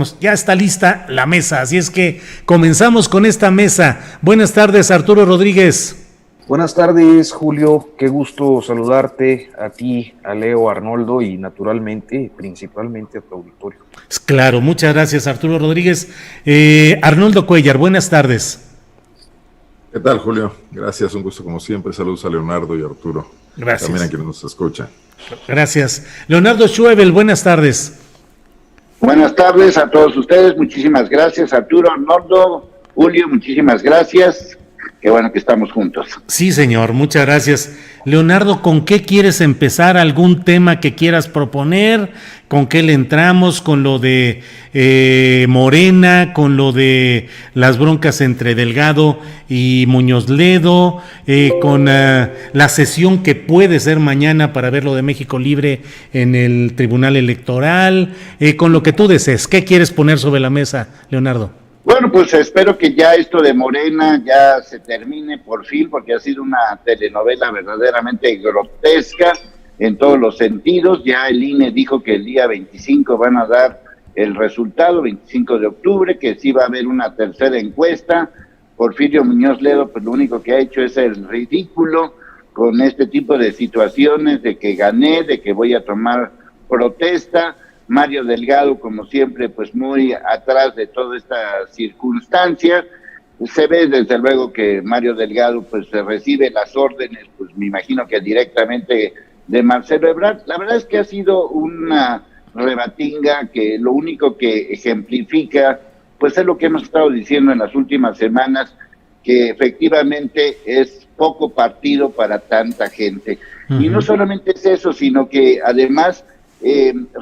tenemos, ya está lista la mesa, así es que comenzamos con esta mesa. Buenas tardes, Arturo Rodríguez. Buenas tardes, Julio, qué gusto saludarte, a ti, a Leo, a Arnoldo y naturalmente, principalmente a tu auditorio. Claro, muchas gracias, Arturo Rodríguez. Arnoldo Cuellar, buenas tardes. ¿Qué tal, Julio? Gracias, un gusto como siempre. Saludos a Leonardo y Arturo. Gracias. También a quienes nos escuchan. Gracias. Leonardo Schwebel, buenas tardes. Buenas tardes a todos ustedes, muchísimas gracias, Arturo, Arnoldo, Julio, muchísimas gracias. Qué bueno que estamos juntos. Sí, señor, muchas gracias. Leonardo, ¿con qué quieres empezar? ¿Algún tema que quieras proponer? ¿Con qué le entramos? ¿Con lo de Morena? ¿Con lo de las broncas entre Delgado y Muñoz Ledo? ¿Con la sesión que puede ser mañana para ver lo de México Libre en el Tribunal Electoral? Con lo que tú desees. ¿Qué quieres poner sobre la mesa, Leonardo? Bueno, pues espero que ya esto de Morena ya se termine por fin, porque ha sido una telenovela verdaderamente grotesca en todos los sentidos. Ya el INE dijo que el día 25 van a dar el resultado, 25 de octubre, que sí va a haber una tercera encuesta. Porfirio Muñoz Ledo, pues lo único que ha hecho es el ridículo con este tipo de situaciones, de que gané, de que voy a tomar protesta. Mario Delgado, como siempre, pues muy atrás de toda esta circunstancia. Se ve desde luego que Mario Delgado pues recibe las órdenes, pues me imagino que directamente de Marcelo Ebrard. La verdad es que ha sido una rebatinga que lo único que ejemplifica pues es lo que hemos estado diciendo en las últimas semanas, que efectivamente es poco partido para tanta gente. Y no solamente es eso, sino que además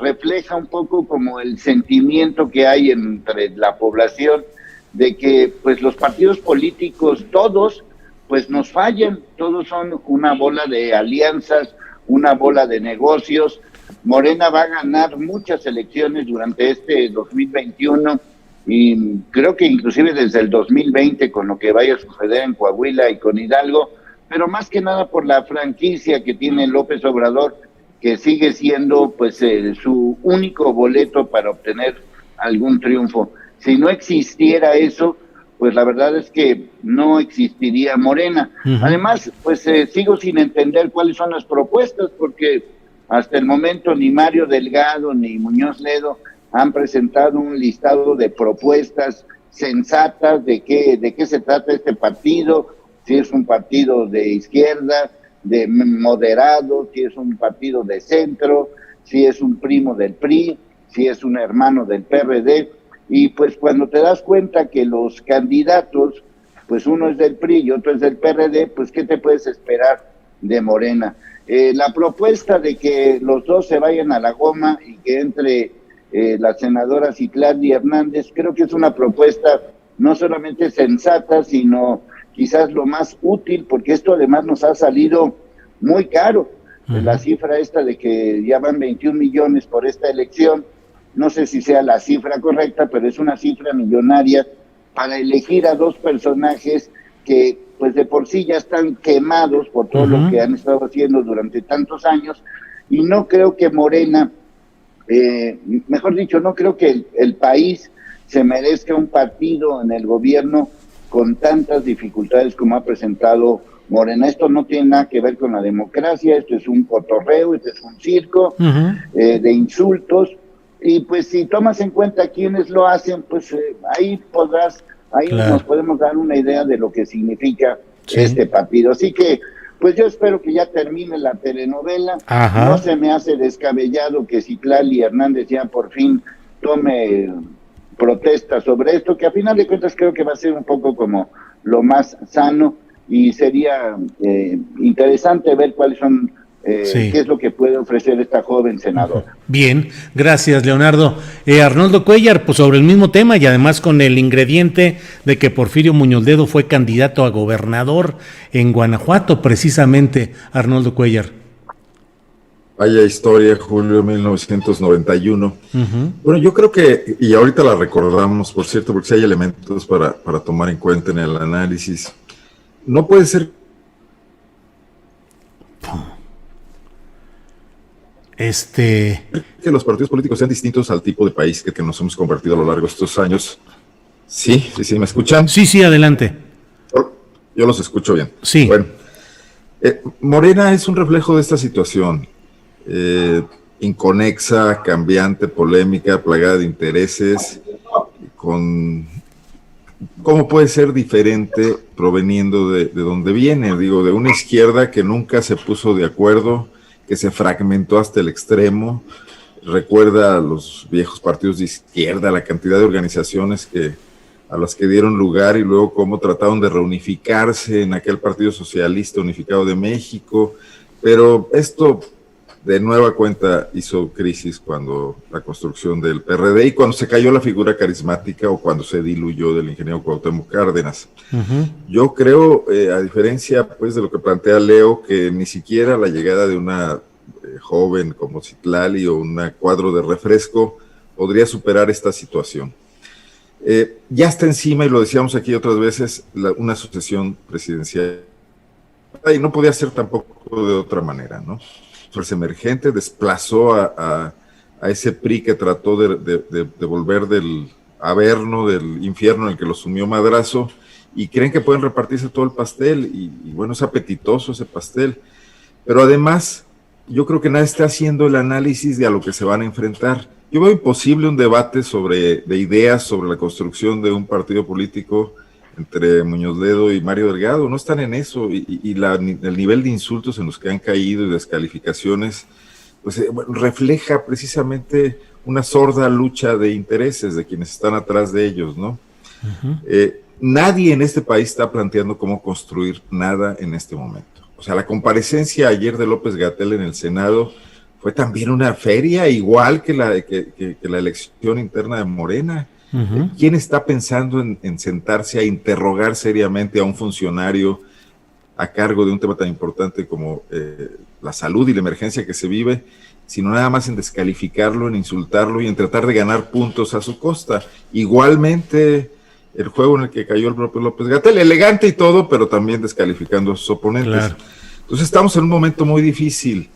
refleja un poco como el sentimiento que hay entre la población de que pues los partidos políticos todos pues nos fallan, todos son una bola de alianzas, una bola de negocios. Morena va a ganar muchas elecciones durante este 2021 y creo que inclusive desde el 2020 con lo que vaya a suceder en Coahuila y con Hidalgo, pero más que nada por la franquicia que tiene López Obrador, que sigue siendo pues su único boleto para obtener algún triunfo. Si no existiera eso, pues la verdad es que no existiría Morena. Además, pues sigo sin entender cuáles son las propuestas, porque hasta el momento ni Mario Delgado ni Muñoz Ledo han presentado un listado de propuestas sensatas de qué se trata este partido, si es un partido de izquierda, de moderado, si es un partido de centro, si es un primo del PRI, si es un hermano del PRD, y pues cuando te das cuenta que los candidatos, pues uno es del PRI y otro es del PRD, pues ¿qué te puedes esperar de Morena? La propuesta de que los dos se vayan a la goma y que entre la senadora Citlali Hernández, creo que es una propuesta no solamente sensata, sino quizás lo más útil, porque esto además nos ha salido muy caro. La cifra esta de que ya van 21 millones por esta elección, no sé si sea la cifra correcta, pero es una cifra millonaria para elegir a dos personajes que pues de por sí ya están quemados por todo lo que han estado haciendo durante tantos años, y no creo que Morena, mejor dicho, no creo que el país se merezca un partido en el gobierno con tantas dificultades como ha presentado Morena. Esto no tiene nada que ver con la democracia, esto es un cotorreo, esto es un circo de insultos, y pues si tomas en cuenta quiénes lo hacen, pues ahí nos podemos dar una idea de lo que significa este partido. Así que pues yo espero que ya termine la telenovela. No se me hace descabellado que Citlali Hernández ya por fin tome protesta sobre esto, que a final de cuentas creo que va a ser un poco como lo más sano, y sería interesante ver cuáles son qué es lo que puede ofrecer esta joven senadora. Bien, gracias, Leonardo. Arnoldo Cuellar, pues sobre el mismo tema y además con el ingrediente de que Porfirio Muñoz Ledo fue candidato a gobernador en Guanajuato, precisamente, Arnoldo Cuellar. Vaya historia, julio 1991. Bueno, yo creo que, y ahorita la recordamos, por cierto, porque sí hay elementos para tomar en cuenta en el análisis. No puede ser Que los partidos políticos sean distintos al tipo de país que nos hemos convertido a lo largo de estos años. Sí, ¿me escuchan? Sí, adelante. Yo los escucho bien. Sí. Bueno, Morena es un reflejo de esta situación, inconexa, cambiante, polémica, plagada de intereses, ¿cómo puede ser diferente proveniendo de donde viene? Digo, de una izquierda que nunca se puso de acuerdo, que se fragmentó hasta el extremo. Recuerda a los viejos partidos de izquierda, la cantidad de organizaciones a las que dieron lugar y luego cómo trataron de reunificarse en aquel Partido Socialista Unificado de México. Pero esto de nueva cuenta hizo crisis cuando la construcción del PRD y cuando se cayó la figura carismática o cuando se diluyó del ingeniero Cuauhtémoc Cárdenas. Uh-huh. Yo creo, a diferencia pues de lo que plantea Leo, que ni siquiera la llegada de una joven como Citlali o un cuadro de refresco podría superar esta situación. Ya está encima, y lo decíamos aquí otras veces, una sucesión presidencial, y no podía ser tampoco de otra manera, ¿no? Fuerza Emergente desplazó a ese PRI que trató de volver del averno, del infierno en el que lo sumió Madrazo, y creen que pueden repartirse todo el pastel, y bueno, es apetitoso ese pastel, pero además yo creo que nadie está haciendo el análisis de a lo que se van a enfrentar. Yo veo imposible un debate de ideas sobre la construcción de un partido político entre Muñoz Ledo y Mario Delgado. No están en eso, y el nivel de insultos en los que han caído y descalificaciones, pues refleja precisamente una sorda lucha de intereses de quienes están atrás de ellos, ¿no? Uh-huh. Nadie en este país está planteando cómo construir nada en este momento. O sea, la comparecencia ayer de López-Gatell en el Senado fue también una feria, igual que la elección interna de Morena. Uh-huh. ¿Quién está pensando en sentarse a interrogar seriamente a un funcionario a cargo de un tema tan importante como la salud y la emergencia que se vive, sino nada más en descalificarlo, en insultarlo y en tratar de ganar puntos a su costa? Igualmente el juego en el que cayó el propio López-Gatell, elegante y todo, pero también descalificando a sus oponentes. Claro. Entonces estamos en un momento muy difícil,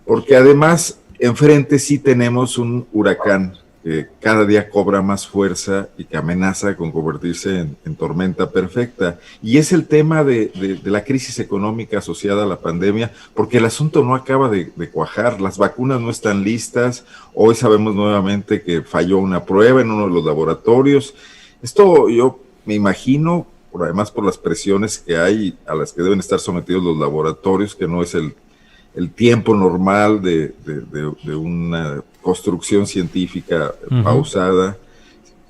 porque además enfrente sí tenemos un huracán que cada día cobra más fuerza y que amenaza con convertirse en tormenta perfecta. Y es el tema de la crisis económica asociada a la pandemia, porque el asunto no acaba de cuajar. Las vacunas no están listas. Hoy sabemos nuevamente que falló una prueba en uno de los laboratorios. Esto yo me imagino, además por las presiones que hay a las que deben estar sometidos los laboratorios, que no es el tiempo normal de una construcción científica uh-huh. pausada,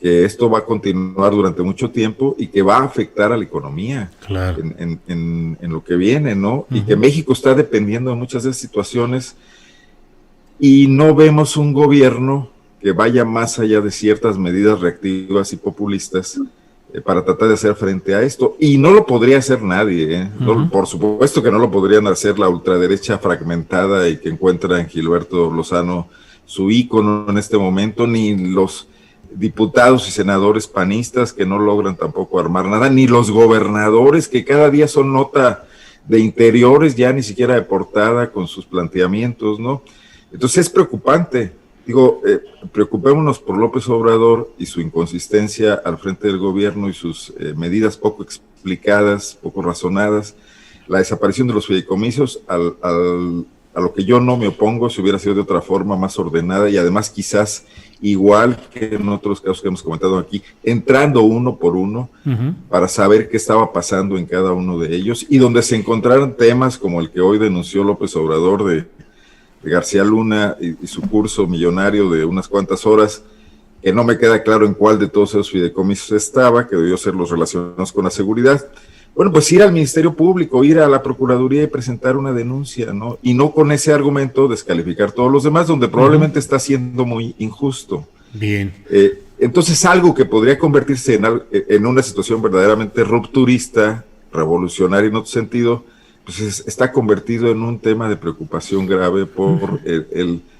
que esto va a continuar durante mucho tiempo y que va a afectar a la economía claro. en lo que viene, ¿no? Uh-huh. Y que México está dependiendo de muchas de esas situaciones y no vemos un gobierno que vaya más allá de ciertas medidas reactivas y populistas para tratar de hacer frente a esto. Y no lo podría hacer nadie, ¿eh? Uh-huh. No, por supuesto que no lo podrían hacer la ultraderecha fragmentada y que encuentra en Gilberto Lozano su ícono en este momento, ni los diputados y senadores panistas que no logran tampoco armar nada, ni los gobernadores que cada día son nota de interiores, ya ni siquiera de portada con sus planteamientos, ¿no? Entonces es preocupante. Digo, preocupémonos por López Obrador y su inconsistencia al frente del gobierno y sus medidas poco explicadas, poco razonadas, la desaparición de los fideicomisos, a lo que yo no me opongo, si hubiera sido de otra forma, más ordenada y además quizás igual que en otros casos que hemos comentado aquí, entrando uno por uno uh-huh. para saber qué estaba pasando en cada uno de ellos y donde se encontraran temas como el que hoy denunció López Obrador de García Luna y su curso millonario de unas cuantas horas, que no me queda claro en cuál de todos esos fideicomisos estaba, que debió ser los relacionados con la seguridad. Bueno, pues ir al Ministerio Público, ir a la Procuraduría y presentar una denuncia, ¿no? Y no con ese argumento descalificar todos los demás, donde probablemente está siendo muy injusto. Bien. Entonces algo que podría convertirse en una situación verdaderamente rupturista, revolucionaria en otro sentido, pues está convertido en un tema de preocupación grave por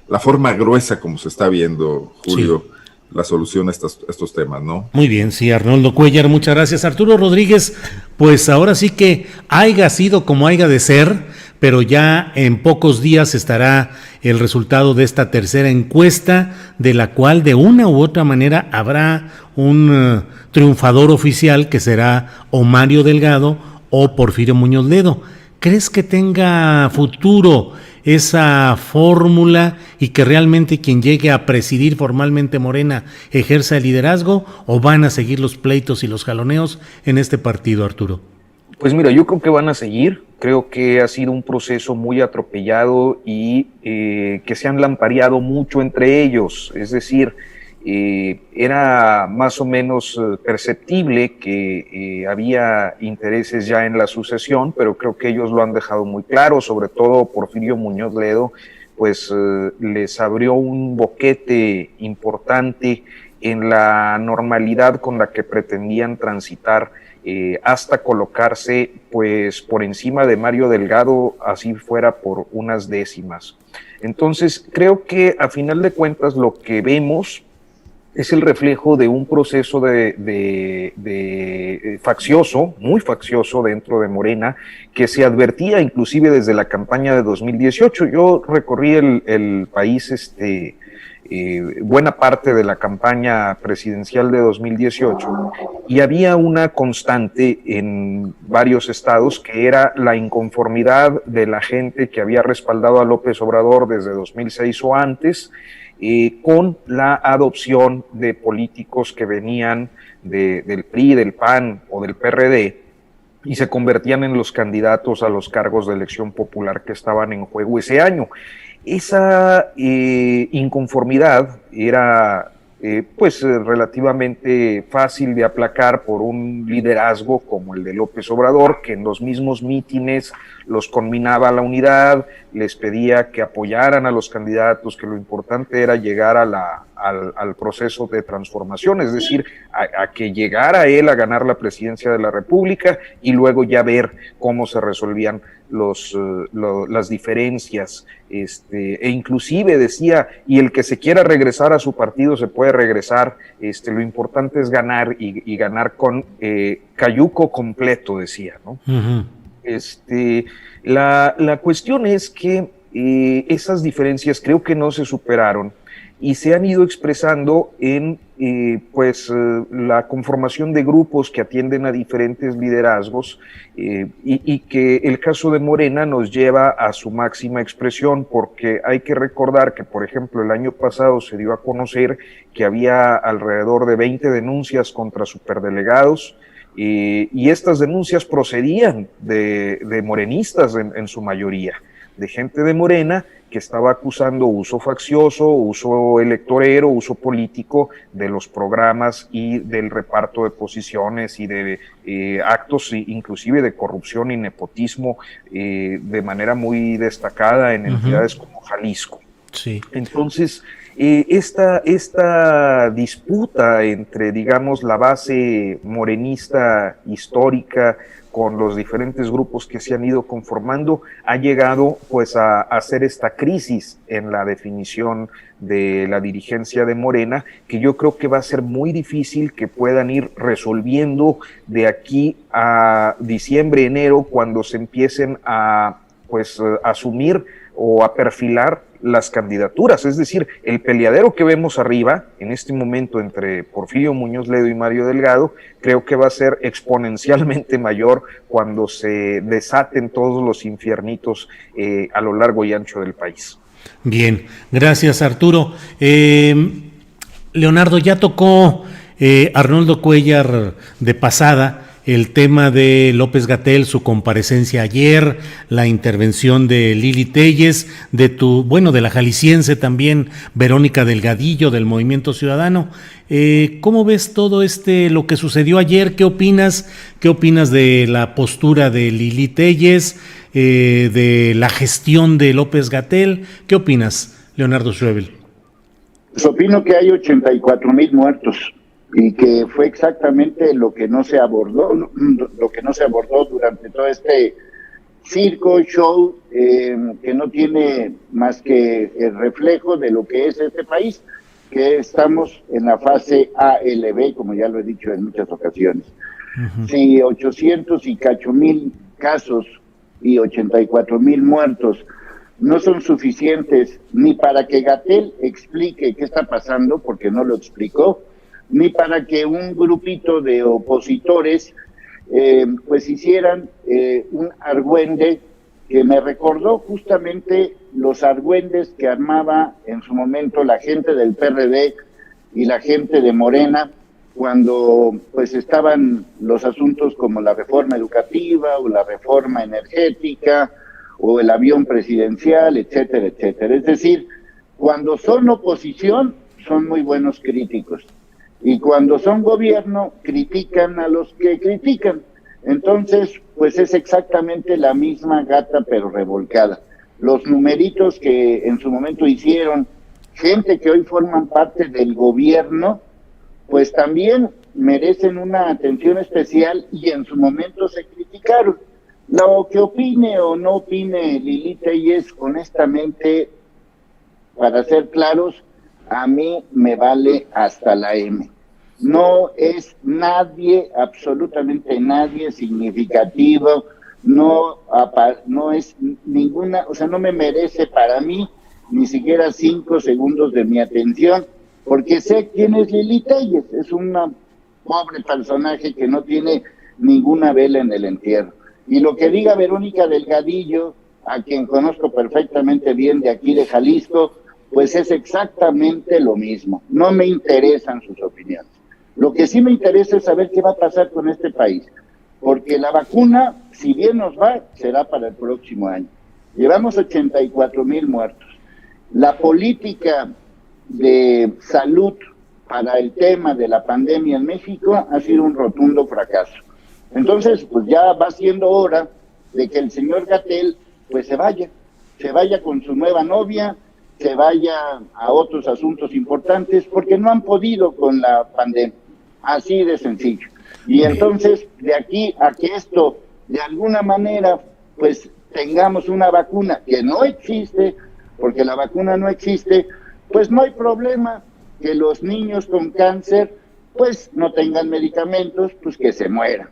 la forma gruesa como se está viendo, Julio, sí. La solución a estos temas, ¿no? Muy bien, sí, Arnoldo Cuellar, muchas gracias. Arturo Rodríguez, pues ahora sí que haiga sido como haiga de ser, pero ya en pocos días estará el resultado de esta tercera encuesta, de la cual de una u otra manera habrá un triunfador oficial, que será o Mario Delgado o Porfirio Muñoz Ledo. ¿Crees que tenga futuro esa fórmula y que realmente quien llegue a presidir formalmente Morena ejerza el liderazgo, o van a seguir los pleitos y los jaloneos en este partido, Arturo? Pues mira, yo creo que van a seguir. Creo que ha sido un proceso muy atropellado y que se han lampareado mucho entre ellos. Es decir, era más o menos perceptible que había intereses ya en la sucesión, pero creo que ellos lo han dejado muy claro, sobre todo Porfirio Muñoz Ledo, pues les abrió un boquete importante en la normalidad con la que pretendían transitar, hasta colocarse pues por encima de Mario Delgado, así fuera por unas décimas. Entonces creo que a final de cuentas lo que vemos es el reflejo de un proceso de faccioso, muy faccioso dentro de Morena, que se advertía inclusive desde la campaña de 2018. Yo recorrí el país, buena parte de la campaña presidencial de 2018, y había una constante en varios estados, que era la inconformidad de la gente que había respaldado a López Obrador desde 2006 o antes, con la adopción de políticos que venían del PRI, del PAN o del PRD, y se convertían en los candidatos a los cargos de elección popular que estaban en juego ese año. Esa inconformidad era relativamente fácil de aplacar por un liderazgo como el de López Obrador, que en los mismos mítines los conminaba a la unidad, les pedía que apoyaran a los candidatos, que lo importante era llegar al proceso de transformación, es decir, a que llegara él a ganar la presidencia de la República y luego ya ver cómo se resolvían las diferencias, e inclusive decía, y el que se quiera regresar a su partido se puede regresar, lo importante es ganar y ganar con cayuco completo, decía, ¿no? Uh-huh. La cuestión es que esas diferencias creo que no se superaron y se han ido expresando en la conformación de grupos que atienden a diferentes liderazgos, y que el caso de Morena nos lleva a su máxima expresión, porque hay que recordar que, por ejemplo, el año pasado se dio a conocer que había alrededor de 20 denuncias contra superdelegados, y estas denuncias procedían de morenistas en su mayoría, de gente de Morena que estaba acusando uso faccioso, uso electorero, uso político de los programas y del reparto de posiciones y de actos inclusive de corrupción y nepotismo de manera muy destacada en entidades como Jalisco. Sí. Entonces, esta disputa entre, digamos, la base morenista histórica con los diferentes grupos que se han ido conformando, ha llegado pues a hacer esta crisis en la definición de la dirigencia de Morena, que yo creo que va a ser muy difícil que puedan ir resolviendo de aquí a diciembre, enero, cuando se empiecen a asumir o a perfilar las candidaturas. Es decir, el peleadero que vemos arriba en este momento entre Porfirio Muñoz Ledo y Mario Delgado, creo que va a ser exponencialmente mayor cuando se desaten todos los infiernitos a lo largo y ancho del país. Bien, gracias, Arturo. Leonardo, ya tocó Arnoldo Cuellar de pasada el tema de López-Gatell, su comparecencia ayer, la intervención de Lili Téllez, de la jalisciense también, Verónica Delgadillo, del Movimiento Ciudadano. ¿Cómo ves todo lo que sucedió ayer? ¿Qué opinas? ¿Qué opinas de la postura de Lili Téllez, de la gestión de López-Gatell? ¿Qué opinas, Leonardo Schroebel? Pues opino que hay 84,000 muertos. Y que fue exactamente lo que no se abordó, durante todo este circo, show, que no tiene más que el reflejo de lo que es este país, que estamos en la fase ALB, como ya lo he dicho en muchas ocasiones. Uh-huh. Si 800 y cacho mil casos y 84,000 muertos no son suficientes ni para que Gatell explique qué está pasando, porque no lo explicó, ni para que un grupito de opositores pues hicieran un argüende que me recordó justamente los argüendes que armaba en su momento la gente del PRD y la gente de Morena cuando pues estaban los asuntos como la reforma educativa o la reforma energética o el avión presidencial, etcétera, etcétera. Es decir, cuando son oposición son muy buenos críticos y cuando son gobierno critican a los que critican. Entonces, pues es exactamente la misma gata pero revolcada. Los numeritos que en su momento hicieron gente que hoy forman parte del gobierno, pues también merecen una atención especial y en su momento se criticaron. Lo que opine o no opine Lili Telles, honestamente, para ser claros, a mí me vale hasta la M. No es nadie, absolutamente nadie significativo, no es ninguna, o sea, no me merece para mí ni siquiera 5 segundos de mi atención, porque sé quién es Lili Telles, es una pobre personaje que no tiene ninguna vela en el entierro. Y lo que diga Verónica Delgadillo, a quien conozco perfectamente bien de aquí de Jalisco, pues es exactamente lo mismo. No me interesan sus opiniones. Lo que sí me interesa es saber qué va a pasar con este país, porque la vacuna, si bien nos va, será para el próximo año. Llevamos 84,000 muertos. La política de salud para el tema de la pandemia en México ha sido un rotundo fracaso. Entonces, pues ya va siendo hora de que el señor Gatell pues se vaya con su nueva novia, se vaya a otros asuntos importantes, porque no han podido con la pandemia, así de sencillo. Y entonces, de aquí a que esto, de alguna manera, pues tengamos una vacuna que no existe, porque la vacuna no existe, pues no hay problema que los niños con cáncer, pues no tengan medicamentos, pues que se mueran.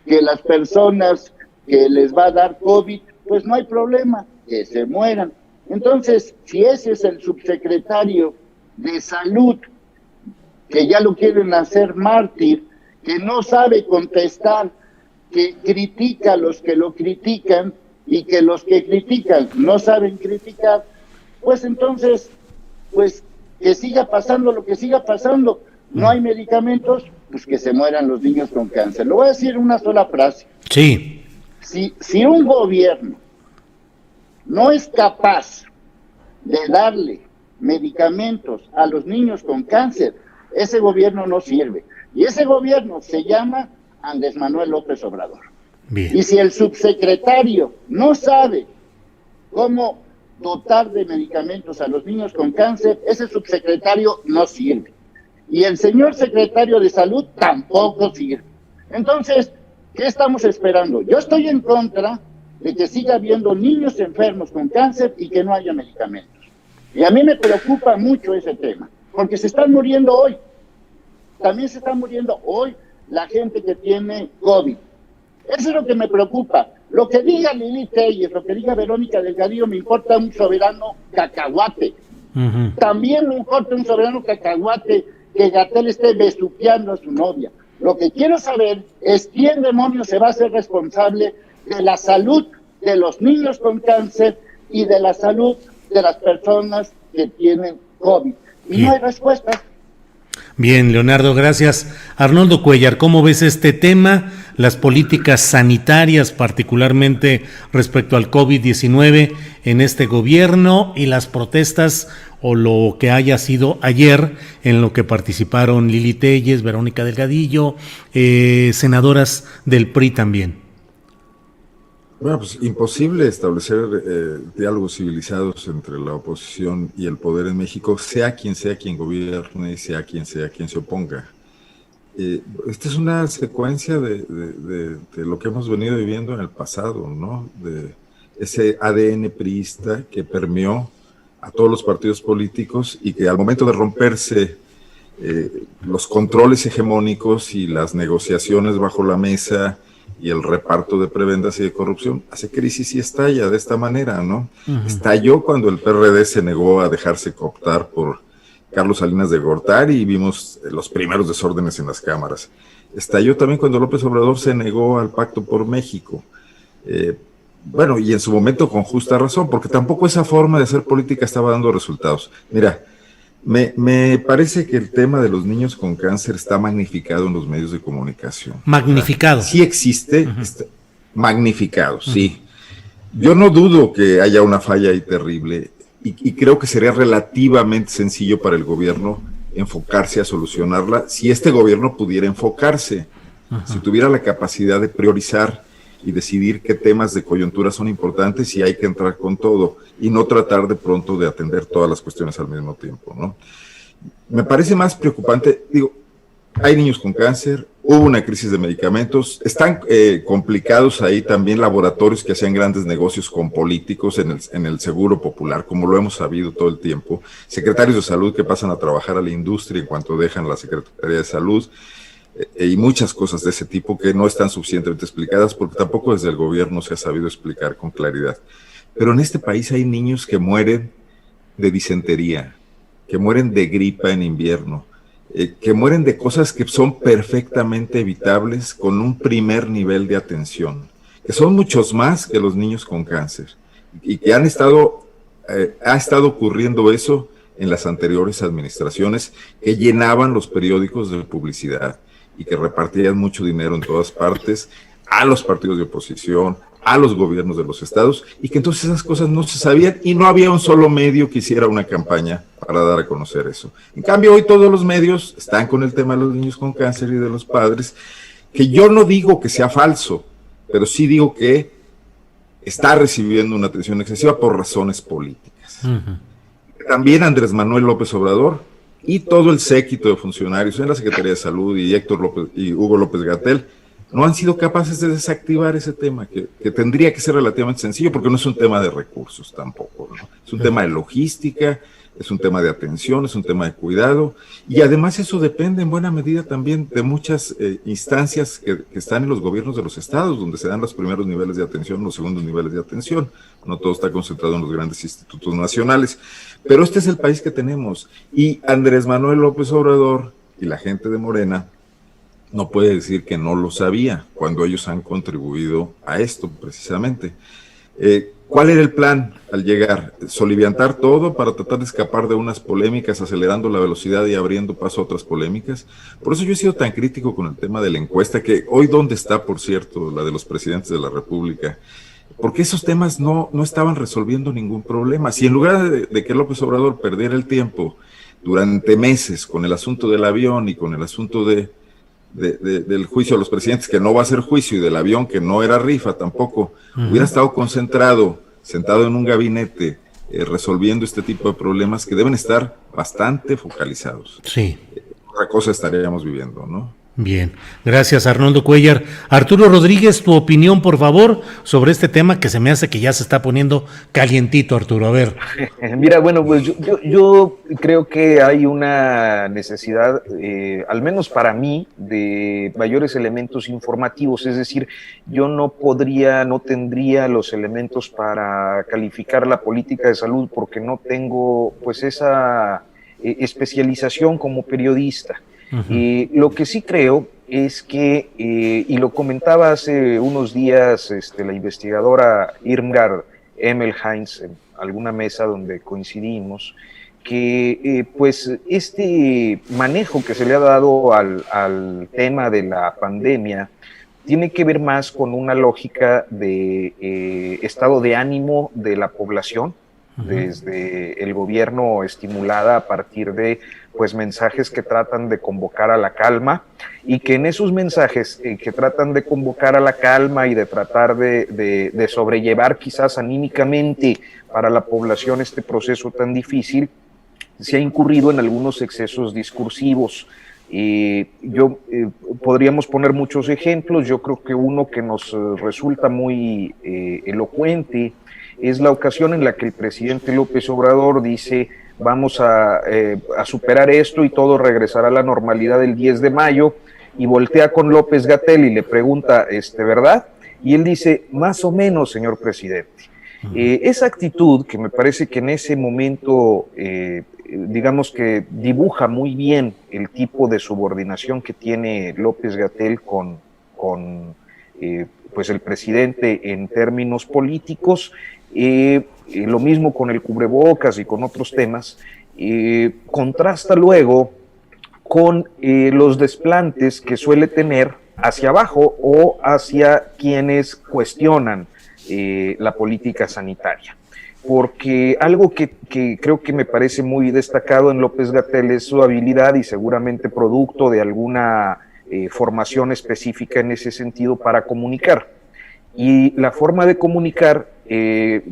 Que las personas que les va a dar COVID, pues no hay problema, que se mueran. Entonces, si ese es el subsecretario de Salud, que ya lo quieren hacer mártir, que no sabe contestar, que critica a los que lo critican y que los que critican no saben criticar, pues entonces, pues que siga pasando lo que siga pasando. No hay medicamentos, pues que se mueran los niños con cáncer. Lo voy a decir en una sola frase. Sí. Si un gobierno no es capaz de darle medicamentos a los niños con cáncer, ese gobierno no sirve. Y ese gobierno se llama Andrés Manuel López Obrador. Bien. Y si el subsecretario no sabe cómo dotar de medicamentos a los niños con cáncer, ese subsecretario no sirve. Y el señor secretario de Salud tampoco sirve. Entonces, ¿qué estamos esperando? Yo estoy en contra de que siga habiendo niños enfermos con cáncer y que no haya medicamentos. Y a mí me preocupa mucho ese tema, porque se están muriendo hoy. También se está muriendo hoy la gente que tiene COVID. Eso es lo que me preocupa. Lo que diga Lili Telles, lo que diga Verónica Delgadillo, me importa un soberano cacahuate. Uh-huh. También me importa un soberano cacahuate que Gatell esté besuqueando a su novia. Lo que quiero saber es quién demonios se va a hacer responsable de la salud de los niños con cáncer y de la salud de las personas que tienen COVID. Y Bien. no hay respuestas. Bien, Leonardo, gracias. Arnoldo Cuellar, ¿cómo ves este tema? Las políticas sanitarias, particularmente respecto al COVID-19 en este gobierno y las protestas o lo que haya sido ayer en lo que participaron Lili Telles, Verónica Delgadillo, senadoras del PRI también. Bueno, pues imposible establecer diálogos civilizados entre la oposición y el poder en México, sea quien gobierne, sea quien se oponga. Esta es una secuencia de lo que hemos venido viviendo en el pasado, ¿no? De ese ADN priista que permeó a todos los partidos políticos y que al momento de romperse los controles hegemónicos y las negociaciones bajo la mesa y el reparto de prebendas y de corrupción hace crisis y estalla de esta manera, ¿no? Estalló cuando el PRD se negó a dejarse cooptar por Carlos Salinas de Gortari y vimos los primeros desórdenes en las cámaras. Estalló también cuando López Obrador se negó al Pacto por México. Bueno, y en su momento con justa razón, porque tampoco esa forma de hacer política estaba dando resultados. Mira, me parece que el tema de los niños con cáncer está magnificado en los medios de comunicación. Magnificado. Sí existe, está magnificado, sí. Yo no dudo que haya una falla ahí terrible y creo que sería relativamente sencillo para el gobierno enfocarse a solucionarla si este gobierno pudiera enfocarse, si tuviera la capacidad de priorizar y decidir qué temas de coyuntura son importantes y hay que entrar con todo y no tratar de pronto de atender todas las cuestiones al mismo tiempo, ¿no? Me parece más preocupante, digo, hay niños con cáncer, hubo una crisis de medicamentos, están complicados ahí también laboratorios que hacían grandes negocios con políticos en el seguro popular, como lo hemos sabido todo el tiempo, secretarios de salud que pasan a trabajar a la industria en cuanto dejan la Secretaría de Salud, y muchas cosas de ese tipo que no están suficientemente explicadas porque tampoco desde el gobierno se ha sabido explicar con claridad. Pero en este país hay niños que mueren de disentería, que mueren de gripa en invierno, que mueren de cosas que son perfectamente evitables con un primer nivel de atención, que son muchos más que los niños con cáncer y que ha estado ocurriendo eso en las anteriores administraciones que llenaban los periódicos de publicidad y que repartían mucho dinero en todas partes a los partidos de oposición, a los gobiernos de los estados, y que entonces esas cosas no se sabían y no había un solo medio que hiciera una campaña para dar a conocer eso. En cambio, hoy todos los medios están con el tema de los niños con cáncer y de los padres, que yo no digo que sea falso, pero sí digo que está recibiendo una atención excesiva por razones políticas. También Andrés Manuel López Obrador y todo el séquito de funcionarios en la Secretaría de Salud y Héctor López y Hugo López-Gatell no han sido capaces de desactivar ese tema, que tendría que ser relativamente sencillo, porque no es un tema de recursos tampoco, ¿no? Es un tema de logística, es un tema de atención, es un tema de cuidado, y además eso depende en buena medida también de muchas instancias que están en los gobiernos de los estados, donde se dan los primeros niveles de atención, los segundos niveles de atención. No todo está concentrado en los grandes institutos nacionales, pero este es el país que tenemos, y Andrés Manuel López Obrador y la gente de Morena no puede decir que no lo sabía, cuando ellos han contribuido a esto precisamente. ¿Cuál era el plan al llegar? Soliviantar todo para tratar de escapar de unas polémicas, acelerando la velocidad y abriendo paso a otras polémicas. Por eso yo he sido tan crítico con el tema de la encuesta, que hoy dónde está, por cierto, la de los presidentes de la República, porque esos temas no estaban resolviendo ningún problema. Si en lugar de que López Obrador perdiera el tiempo durante meses con el asunto del avión y con el asunto del juicio a los presidentes, que no va a ser juicio, y del avión, que no era rifa tampoco, hubiera estado concentrado, sentado en un gabinete, resolviendo este tipo de problemas que deben estar bastante focalizados. Sí. Otra cosa estaríamos viviendo, ¿no? Bien, gracias Arnoldo Cuellar. Arturo Rodríguez, tu opinión, por favor, sobre este tema que se me hace que ya se está poniendo calientito, Arturo. A ver. Mira, bueno, pues yo creo que hay una necesidad, al menos para mí, de mayores elementos informativos. Es decir, yo no tendría los elementos para calificar la política de salud porque no tengo pues esa especialización como periodista. Lo que sí creo es que, y lo comentaba hace unos días la investigadora Irmgard Emmelheinz en alguna mesa donde coincidimos, que pues este manejo que se le ha dado al tema de la pandemia tiene que ver más con una lógica de estado de ánimo de la población, desde el gobierno estimulada a partir de pues mensajes que tratan de convocar a la calma, y que en esos mensajes que tratan de convocar a la calma y de tratar de sobrellevar quizás anímicamente para la población este proceso tan difícil, se ha incurrido en algunos excesos discursivos. Podríamos poner muchos ejemplos. Yo creo que uno que nos resulta muy elocuente es la ocasión en la que el presidente López Obrador dice: vamos a superar esto y todo regresará a la normalidad el 10 de mayo, y voltea con López-Gatell y le pregunta, ¿verdad? Y él dice, más o menos, señor presidente. Esa actitud que me parece que en ese momento, digamos que dibuja muy bien el tipo de subordinación que tiene López-Gatell con pues el presidente en términos políticos, lo mismo con el cubrebocas y con otros temas, contrasta luego con los desplantes que suele tener hacia abajo o hacia quienes cuestionan la política sanitaria. Porque algo que creo que me parece muy destacado en López-Gatell es su habilidad, y seguramente producto de alguna formación específica en ese sentido, para comunicar. Y la forma de comunicar,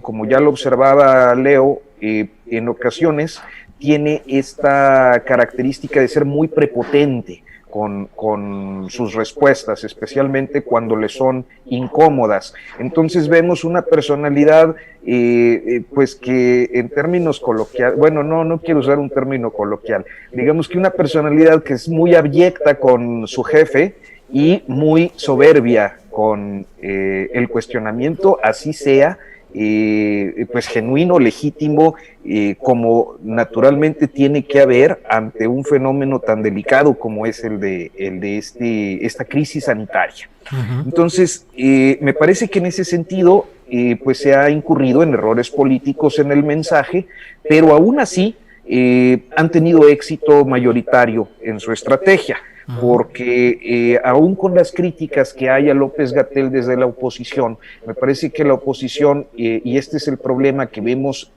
como ya lo observaba Leo, en ocasiones tiene esta característica de ser muy prepotente con sus respuestas, especialmente cuando le son incómodas. Entonces vemos una personalidad, pues que en términos coloquiales, bueno, no quiero usar un término coloquial, digamos que una personalidad que es muy abyecta con su jefe y muy soberbia con el cuestionamiento, así sea, pues genuino, legítimo, como naturalmente tiene que haber ante un fenómeno tan delicado como es el de esta crisis sanitaria. Entonces, me parece que en ese sentido, pues se ha incurrido en errores políticos en el mensaje, pero aún así han tenido éxito mayoritario en su estrategia, porque aún con las críticas que hay a López-Gatell desde la oposición, me parece que la oposición, y este es el problema que vemos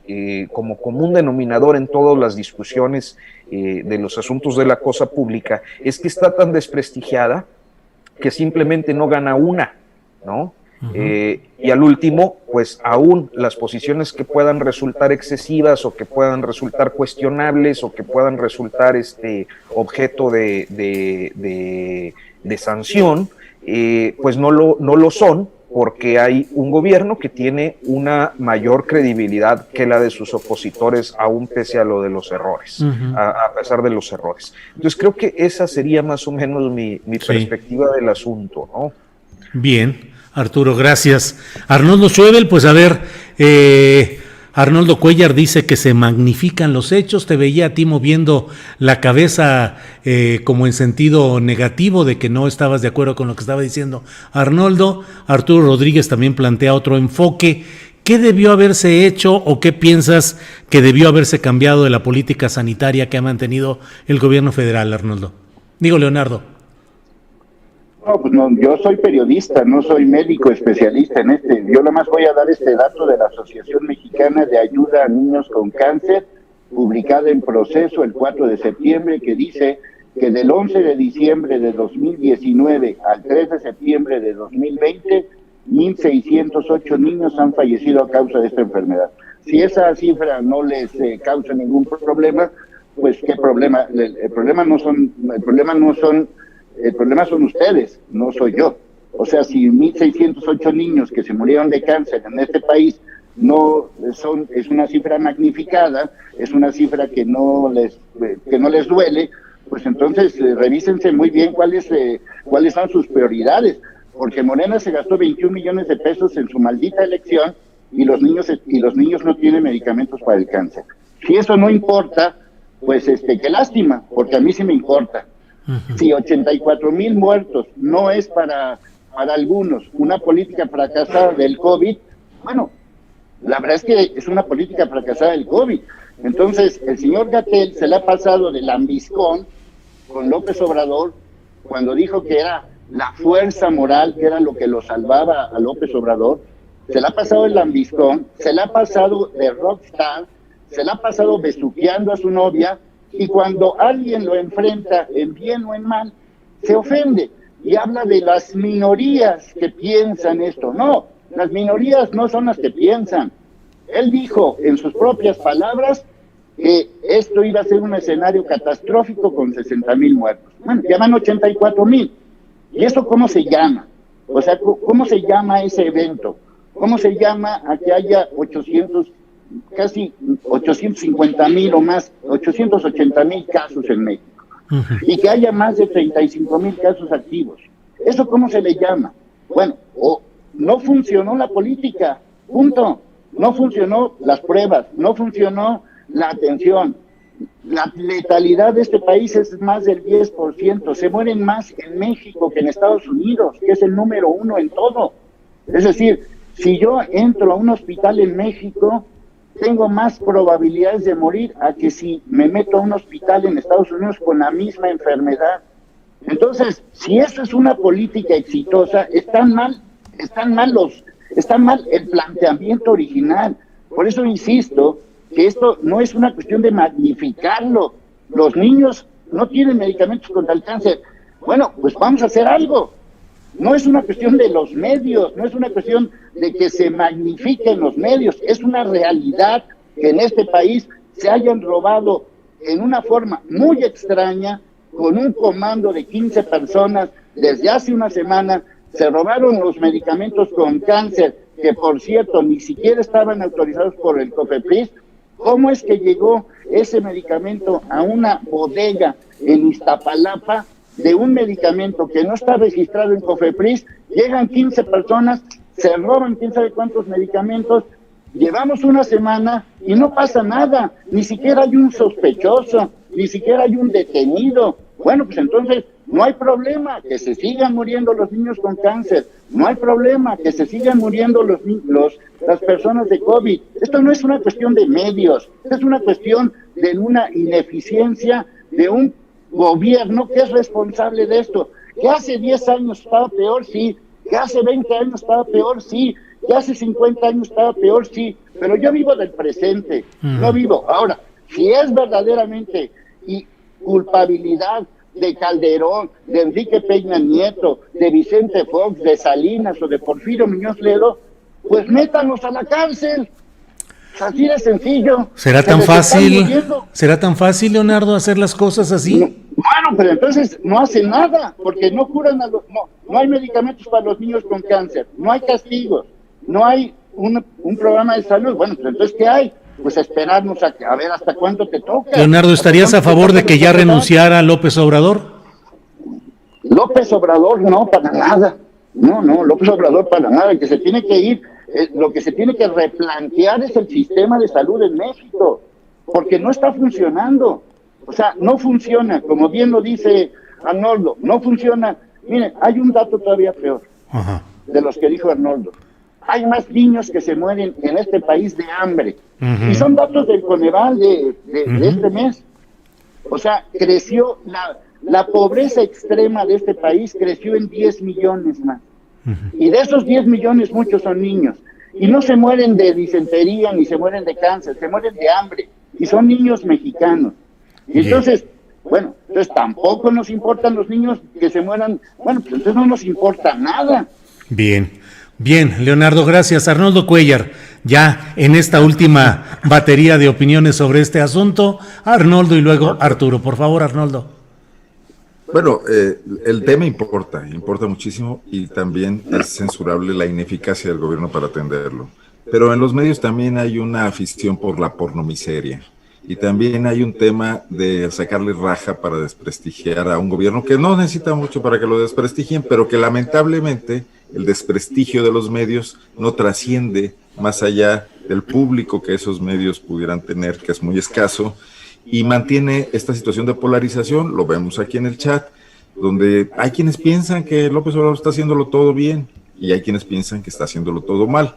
como común denominador en todas las discusiones de los asuntos de la cosa pública, es que está tan desprestigiada que simplemente no gana una, ¿no? Y al último, pues aún las posiciones que puedan resultar excesivas o que puedan resultar cuestionables o que puedan resultar objeto de sanción, pues no lo son, porque hay un gobierno que tiene una mayor credibilidad que la de sus opositores, aún pese a lo de los errores, a pesar de los errores. Entonces creo que esa sería más o menos mi perspectiva del asunto, ¿no? Bien, Arturo, gracias. Arnoldo Schwebel, pues a ver, Arnoldo Cuellar dice que se magnifican los hechos. Te veía a ti moviendo la cabeza como en sentido negativo de que no estabas de acuerdo con lo que estaba diciendo Arnoldo. Arturo Rodríguez también plantea otro enfoque. ¿Qué debió haberse hecho o qué piensas que debió haberse cambiado de la política sanitaria que ha mantenido el gobierno federal, Arnoldo? Digo, Leonardo. No, pues no, yo soy periodista, no soy médico especialista en Yo nada más voy a dar este dato de la Asociación Mexicana de Ayuda a Niños con Cáncer, publicada en Proceso el 4 de septiembre, que dice que del 11 de diciembre de 2019 al 3 de septiembre de 2020, 1,608 niños han fallecido a causa de esta enfermedad. Si esa cifra no les causa ningún problema, pues qué problema. El problema son ustedes, no soy yo. O sea, si 1,608 niños que se murieron de cáncer en este país es una cifra magnificada, es una cifra que no les duele, pues entonces revísense muy bien cuáles son sus prioridades, porque Morena se gastó 21 millones de pesos en su maldita elección y los niños no tienen medicamentos para el cáncer. Si eso no importa, pues qué lástima, porque a mí sí me importa. Si 84,000 muertos no es para algunos una política fracasada del COVID, bueno, la verdad es que es una política fracasada del COVID. Entonces, el señor Gatell se le ha pasado de lambiscón con López Obrador cuando dijo que era la fuerza moral, que era lo que lo salvaba a López Obrador. Se le ha pasado el lambiscón, se le ha pasado de rockstar, se le ha pasado besuqueando a su novia, y cuando alguien lo enfrenta en bien o en mal, se ofende y habla de las minorías que piensan esto. No, las minorías no son las que piensan. Él dijo en sus propias palabras que esto iba a ser un escenario catastrófico con 60,000 muertos. Bueno, ya van 84,000. ¿Y eso cómo se llama? O sea, ¿cómo se llama ese evento? ¿Cómo se llama a que haya casi 850,000 o más, 880,000 casos en México? y que haya más de 35,000 casos activos. ¿Eso cómo se le llama? Bueno, no funcionó la política, punto. No funcionó las pruebas, no funcionó la atención. La letalidad de este país es más del 10%. Se mueren más en México que en Estados Unidos, que es el número 1 en todo. Es decir, si yo entro a un hospital en México, tengo más probabilidades de morir a que si me meto a un hospital en Estados Unidos con la misma enfermedad. Entonces, si esa es una política exitosa, está mal el planteamiento original. Por eso insisto que esto no es una cuestión de magnificarlo. Los niños no tienen medicamentos contra el cáncer. Bueno, pues vamos a hacer algo. No es una cuestión de los medios, no es una cuestión de que se magnifiquen los medios, es una realidad que en este país se hayan robado en una forma muy extraña, con un comando de 15 personas desde hace una semana, se robaron los medicamentos con cáncer, que por cierto ni siquiera estaban autorizados por el COFEPRIS. ¿Cómo es que llegó ese medicamento a una bodega en Iztapalapa de un medicamento que no está registrado en COFEPRIS? Llegan 15 personas, se roban quién sabe cuántos medicamentos, llevamos una semana y no pasa nada, ni siquiera hay un sospechoso, ni siquiera hay un detenido. Bueno, pues entonces no hay problema que se sigan muriendo los niños con cáncer, no hay problema que se sigan muriendo las personas de COVID. Esto no es una cuestión de medios, es una cuestión de una ineficiencia de un gobierno que es responsable de esto. Que hace 10 años estaba peor, sí. Que hace 20 años estaba peor, sí. Que hace 50 años estaba peor, sí. Pero yo vivo del presente, no vivo. Ahora, si es verdaderamente culpabilidad de Calderón, de Enrique Peña Nieto, de Vicente Fox, de Salinas o de Porfirio Muñoz Ledo, pues métanos a la cárcel. Así de sencillo. ¿Será tan fácil, Leonardo, hacer las cosas así? No, bueno, pero entonces no hacen nada, porque no curan no hay medicamentos para los niños con cáncer, no hay castigos, no hay un programa de salud. Bueno, pero entonces ¿qué hay? Pues esperarnos a ver hasta cuánto te toca. Leonardo, ¿estarías a favor de que ya renunciara López Obrador? López Obrador no, para nada. No, López Obrador para nada. El que se tiene que ir, lo que se tiene que replantear es el sistema de salud en México, porque no está funcionando. O sea, no funciona, como bien lo dice Arnoldo, no funciona. Miren, hay un dato todavía peor de los que dijo Arnoldo. Hay más niños que se mueren en este país de hambre. Y son datos del Coneval de este mes. O sea, creció la pobreza extrema de este país, creció en 10 millones más. Y de esos 10 millones, muchos son niños. Y no se mueren de disentería ni se mueren de cáncer, se mueren de hambre. Y son niños mexicanos. Y entonces, bueno, entonces tampoco nos importan los niños que se mueran. Bueno, pues entonces no nos importa nada. Bien, Leonardo, gracias. Arnoldo Cuéllar, ya en esta última batería de opiniones sobre este asunto, Arnoldo y luego Arturo. Por favor, Arnoldo. Bueno, el tema importa muchísimo y también es censurable la ineficacia del gobierno para atenderlo. Pero en los medios también hay una afición por la pornomiseria y también hay un tema de sacarle raja para desprestigiar a un gobierno que no necesita mucho para que lo desprestigien, pero que lamentablemente el desprestigio de los medios no trasciende más allá del público que esos medios pudieran tener, que es muy escaso, y mantiene esta situación de polarización. Lo vemos aquí en el chat, donde hay quienes piensan que López Obrador está haciéndolo todo bien y hay quienes piensan que está haciéndolo todo mal.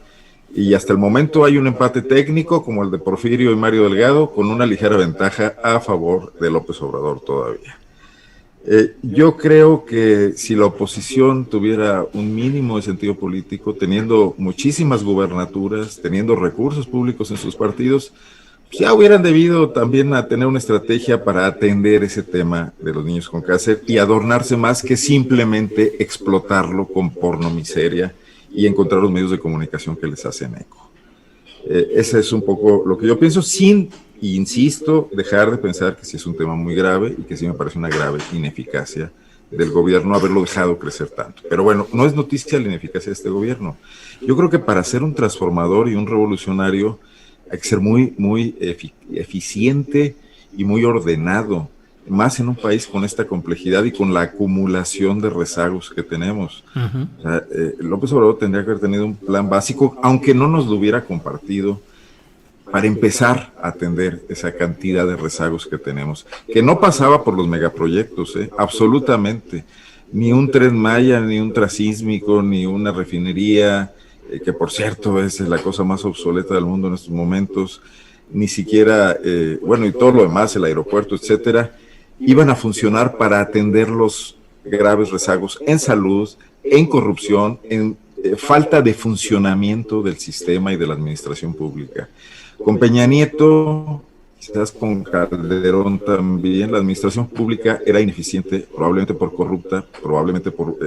Y hasta el momento hay un empate técnico como el de Porfirio y Mario Delgado, con una ligera ventaja a favor de López Obrador todavía. Yo creo que si la oposición tuviera un mínimo de sentido político, teniendo muchísimas gubernaturas, teniendo recursos públicos en sus partidos, pues ya hubieran debido también a tener una estrategia para atender ese tema de los niños con cáncer y adornarse más que simplemente explotarlo con pornomiseria y encontrar los medios de comunicación que les hacen eco. Ese es un poco lo que yo pienso, sin, insisto, dejar de pensar que sí es un tema muy grave y que sí me parece una grave ineficacia del gobierno haberlo dejado crecer tanto. Pero bueno, no es noticia la ineficacia de este gobierno. Yo creo que para ser un transformador y un revolucionario hay que ser muy eficiente y muy ordenado. más en un país con esta complejidad y con la acumulación de rezagos que tenemos. O sea, López Obrador tendría que haber tenido un plan básico, aunque no nos lo hubiera compartido, para empezar a atender esa cantidad de rezagos que tenemos, que no pasaba por los megaproyectos, absolutamente. Ni un Tren Maya, ni un transísmico, ni una refinería, que por cierto es la cosa más obsoleta del mundo en estos momentos, ni siquiera, bueno, y todo lo demás, el aeropuerto, etcétera, iban a funcionar para atender los graves rezagos en salud, en corrupción, en falta de funcionamiento del sistema y de la administración pública. Con Peña Nieto, quizás con Calderón también, la administración pública era ineficiente, probablemente por corrupta, probablemente por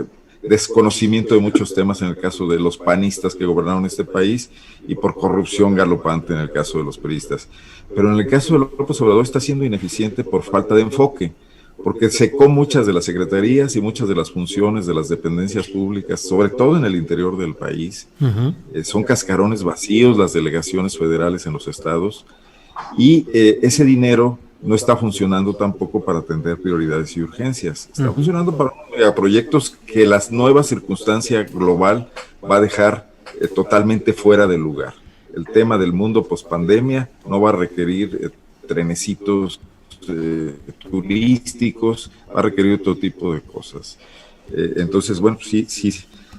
desconocimiento de muchos temas en el caso de los panistas que gobernaron este país y por corrupción galopante en el caso de los priistas. Pero en el caso de López Obrador está siendo ineficiente por falta de enfoque, porque secó muchas de las secretarías y muchas de las funciones de las dependencias públicas, sobre todo en el interior del país. Son cascarones vacíos las delegaciones federales en los estados, y ese dinero no está funcionando tampoco para atender prioridades y urgencias. Está funcionando para megaproyectos que la nueva circunstancia global va a dejar totalmente fuera de lugar. El tema del mundo pospandemia no va a requerir trenecitos turísticos, va a requerir otro tipo de cosas. Entonces, bueno, sí,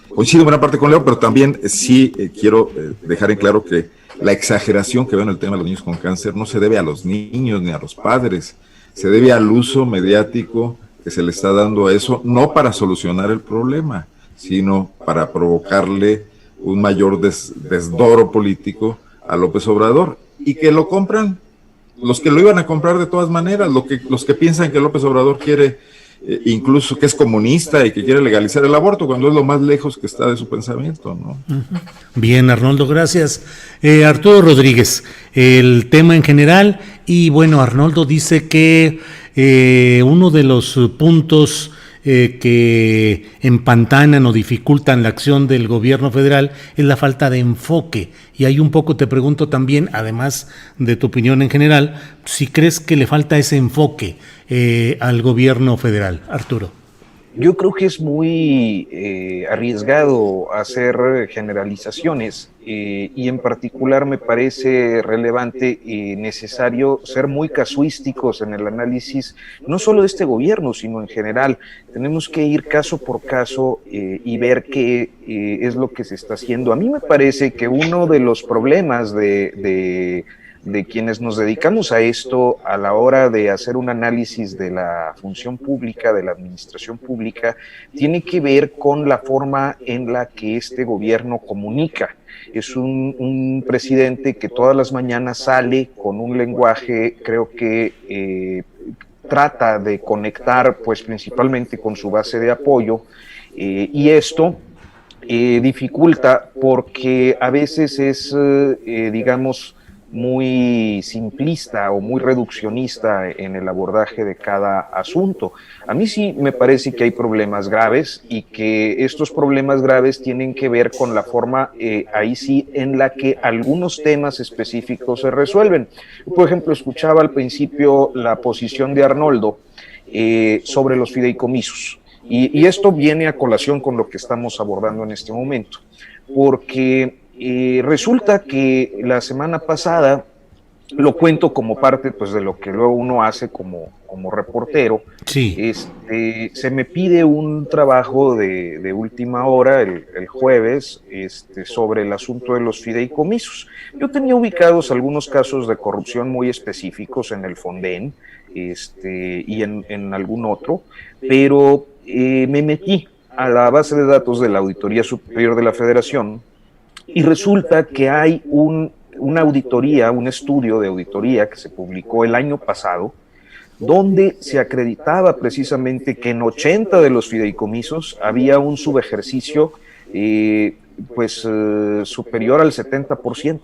coincido en buena parte con Leo, pero también sí quiero dejar en claro que la exageración que veo en el tema de los niños con cáncer no se debe a los niños ni a los padres, se debe al uso mediático que se le está dando a eso, no para solucionar el problema, sino para provocarle un mayor desdoro político a López Obrador, y que lo compran los que lo iban a comprar de todas maneras, los que piensan que López Obrador quiere, incluso que es comunista y que quiere legalizar el aborto, cuando es lo más lejos que está de su pensamiento, ¿no? Bien, Arnoldo, gracias. Arturo Rodríguez, el tema en general, y bueno, Arnoldo dice que uno de los puntos que empantanan o dificultan la acción del gobierno federal es la falta de enfoque. Y ahí un poco te pregunto también, además de tu opinión en general, si crees que le falta ese enfoque al gobierno federal, Arturo. Yo creo que es muy arriesgado hacer generalizaciones y en particular me parece relevante y necesario ser muy casuísticos en el análisis, no solo de este gobierno, sino en general. Tenemos que ir caso por caso y ver qué es lo que se está haciendo. A mí me parece que uno de los problemas de quienes nos dedicamos a esto a la hora de hacer un análisis de la función pública, de la administración pública, tiene que ver con la forma en la que este gobierno comunica. Es un presidente que todas las mañanas sale con un lenguaje, creo que trata de conectar pues principalmente con su base de apoyo, y esto dificulta porque a veces es, digamos, muy simplista o muy reduccionista en el abordaje de cada asunto. A mí sí me parece que hay problemas graves y que estos problemas graves tienen que ver con la forma, ahí sí, en la que algunos temas específicos se resuelven. Por ejemplo, escuchaba al principio la posición de Arnoldo sobre los fideicomisos. Y esto viene a colación con lo que estamos abordando en este momento, porque resulta que la semana pasada, lo cuento como parte pues, de lo que luego uno hace como reportero, sí. Se me pide un trabajo de última hora el jueves sobre el asunto de los fideicomisos. Yo tenía ubicados algunos casos de corrupción muy específicos en el Fonden y en algún otro, pero me metí a la base de datos de la Auditoría Superior de la Federación y resulta que hay una auditoría, un estudio de auditoría que se publicó el año pasado, donde se acreditaba precisamente que en 80 de los fideicomisos había un subejercicio superior al 70%.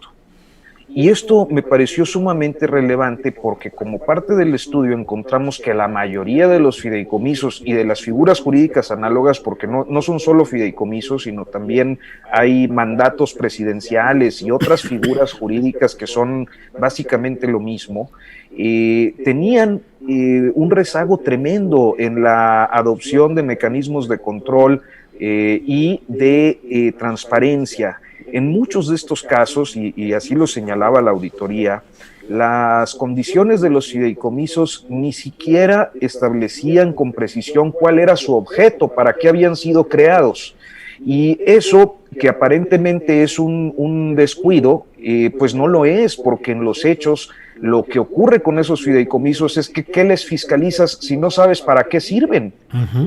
Y esto me pareció sumamente relevante porque como parte del estudio encontramos que la mayoría de los fideicomisos y de las figuras jurídicas análogas, porque no son solo fideicomisos, sino también hay mandatos presidenciales y otras figuras jurídicas que son básicamente lo mismo, tenían un rezago tremendo en la adopción de mecanismos de control y de transparencia. En muchos de estos casos, y así lo señalaba la auditoría, las condiciones de los fideicomisos ni siquiera establecían con precisión cuál era su objeto, para qué habían sido creados. Y eso, que aparentemente es un descuido, pues no lo es, porque en los hechos lo que ocurre con esos fideicomisos es que ¿qué les fiscalizas si no sabes para qué sirven?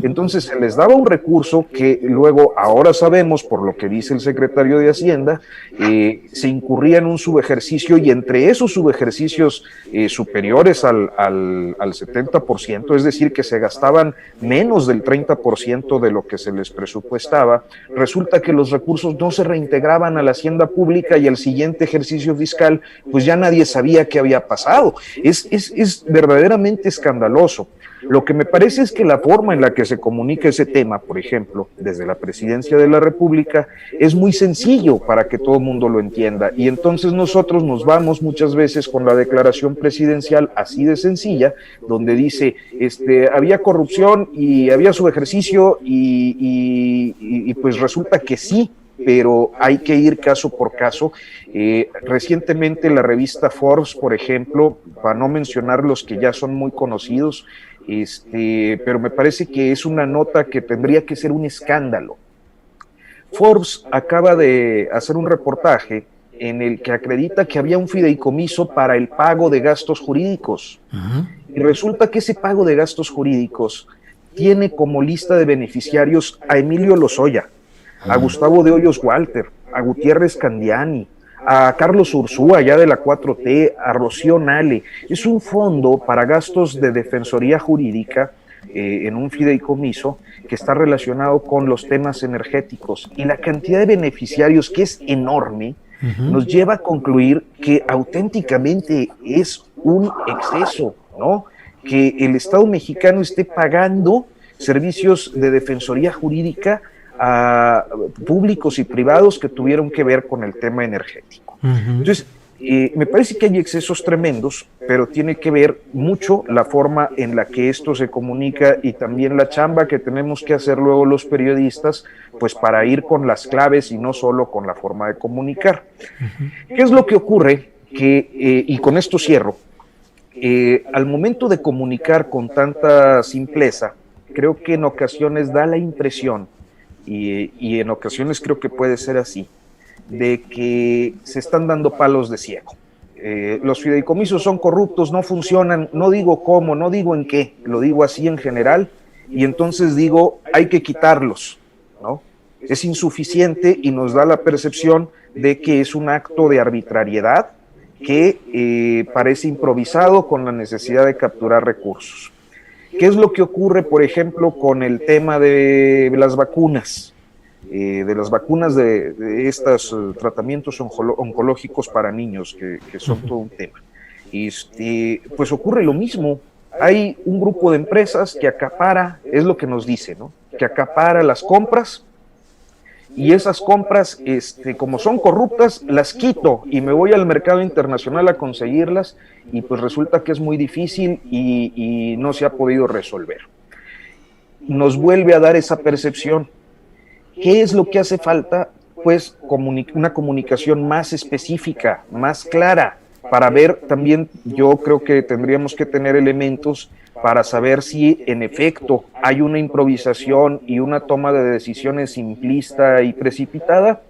Entonces se les daba un recurso que luego, ahora sabemos, por lo que dice el secretario de Hacienda, se incurría en un subejercicio, y entre esos subejercicios superiores al 70%, es decir, que se gastaban menos del 30% de lo que se les presupuestaba, resulta que los recursos no se reintegraban a la Hacienda Pública, y al siguiente ejercicio fiscal, pues ya nadie sabía qué había pasado. Es verdaderamente escandaloso. Lo que me parece es que la forma en la que se comunica ese tema, por ejemplo, desde la Presidencia de la República, es muy sencillo para que todo el mundo lo entienda, y entonces nosotros nos vamos muchas veces con la declaración presidencial así de sencilla, donde dice, había corrupción y había subejercicio y pues resulta que sí, pero hay que ir caso por caso. Recientemente la revista Forbes, por ejemplo, para no mencionar los que ya son muy conocidos, pero me parece que es una nota que tendría que ser un escándalo. Forbes acaba de hacer un reportaje en el que acredita que había un fideicomiso para el pago de gastos jurídicos. Y resulta que ese pago de gastos jurídicos tiene como lista de beneficiarios a Emilio Lozoya, a Gustavo de Hoyos Walter, a Gutiérrez Candiani, a Carlos Ursúa, ya de la 4T, a Rocío Nale. Es un fondo para gastos de defensoría jurídica en un fideicomiso que está relacionado con los temas energéticos. Y la cantidad de beneficiarios, que es enorme, nos lleva a concluir que auténticamente es un exceso, ¿no? Que el Estado mexicano esté pagando servicios de defensoría jurídica a públicos y privados que tuvieron que ver con el tema energético. Entonces, me parece que hay excesos tremendos, pero tiene que ver mucho la forma en la que esto se comunica, y también la chamba que tenemos que hacer luego los periodistas, pues para ir con las claves y no solo con la forma de comunicar. ¿Qué es lo que ocurre? Y con esto cierro, al momento de comunicar con tanta simpleza, creo que en ocasiones da la impresión, y en ocasiones creo que puede ser así, de que se están dando palos de ciego. Los fideicomisos son corruptos, no funcionan, no digo cómo, no digo en qué, lo digo así en general, y entonces digo, hay que quitarlos, ¿no? Es insuficiente y nos da la percepción de que es un acto de arbitrariedad que parece improvisado con la necesidad de capturar recursos. ¿Qué es lo que ocurre, por ejemplo, con el tema de las vacunas? De estos tratamientos oncológicos para niños, que son todo un tema. Pues ocurre lo mismo. Hay un grupo de empresas que acapara, es lo que nos dice, ¿no? Que acapara las compras, y esas compras, como son corruptas, las quito y me voy al mercado internacional a conseguirlas, y pues resulta que es muy difícil y no se ha podido resolver. Nos vuelve a dar esa percepción. ¿Qué es lo que hace falta? Pues una comunicación más específica, más clara, para ver también, yo creo que tendríamos que tener elementos para saber si en efecto hay una improvisación y una toma de decisiones simplista y precipitada,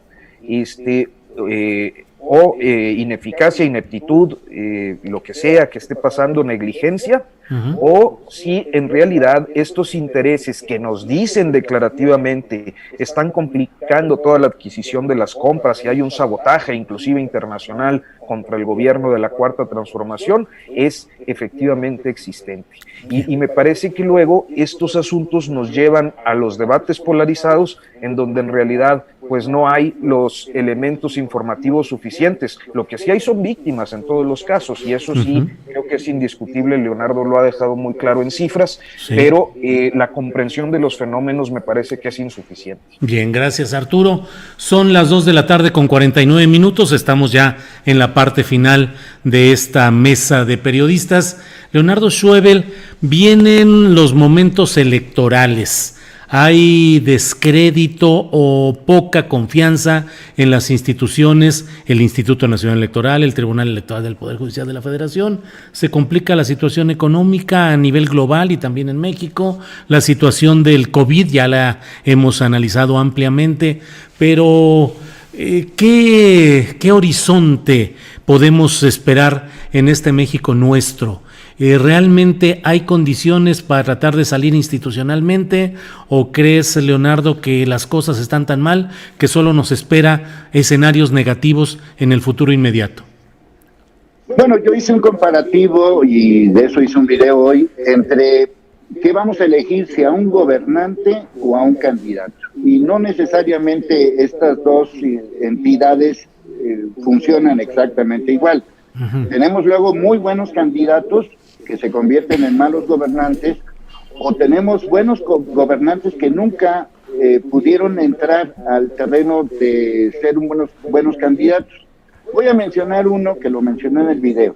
o ineficacia, ineptitud, lo que sea que esté pasando, negligencia, o si en realidad estos intereses que nos dicen declarativamente están complicando toda la adquisición de las compras, y hay un sabotaje inclusive internacional contra el gobierno de la Cuarta Transformación, es efectivamente existente. Y me parece que luego estos asuntos nos llevan a los debates polarizados, en donde en realidad pues no hay los elementos informativos suficientes. Lo que sí hay son víctimas en todos los casos, y eso sí creo que es indiscutible. Leonardo lo ha dejado muy claro en cifras, pero la comprensión de los fenómenos me parece que es insuficiente. Bien, gracias, Arturo. Son las 2:49 p.m. Estamos ya en la parte final de esta mesa de periodistas. Leonardo Schwebel, vienen los momentos electorales. Hay descrédito o poca confianza en las instituciones, el Instituto Nacional Electoral, el Tribunal Electoral del Poder Judicial de la Federación. Se complica la situación económica a nivel global y también en México. La situación del COVID ya la hemos analizado ampliamente, pero ¿qué horizonte podemos esperar en este México nuestro? ¿Realmente hay condiciones para tratar de salir institucionalmente, o crees, Leonardo, que las cosas están tan mal que solo nos espera escenarios negativos en el futuro inmediato? Bueno, yo hice un comparativo, y de eso hice un video hoy, entre qué vamos a elegir, si a un gobernante o a un candidato. Y no necesariamente estas dos entidades funcionan exactamente igual. Tenemos luego muy buenos candidatos que se convierten en malos gobernantes, o tenemos buenos gobernantes que nunca pudieron entrar al terreno de ser buenos candidatos. Voy a mencionar uno que lo mencioné en el video.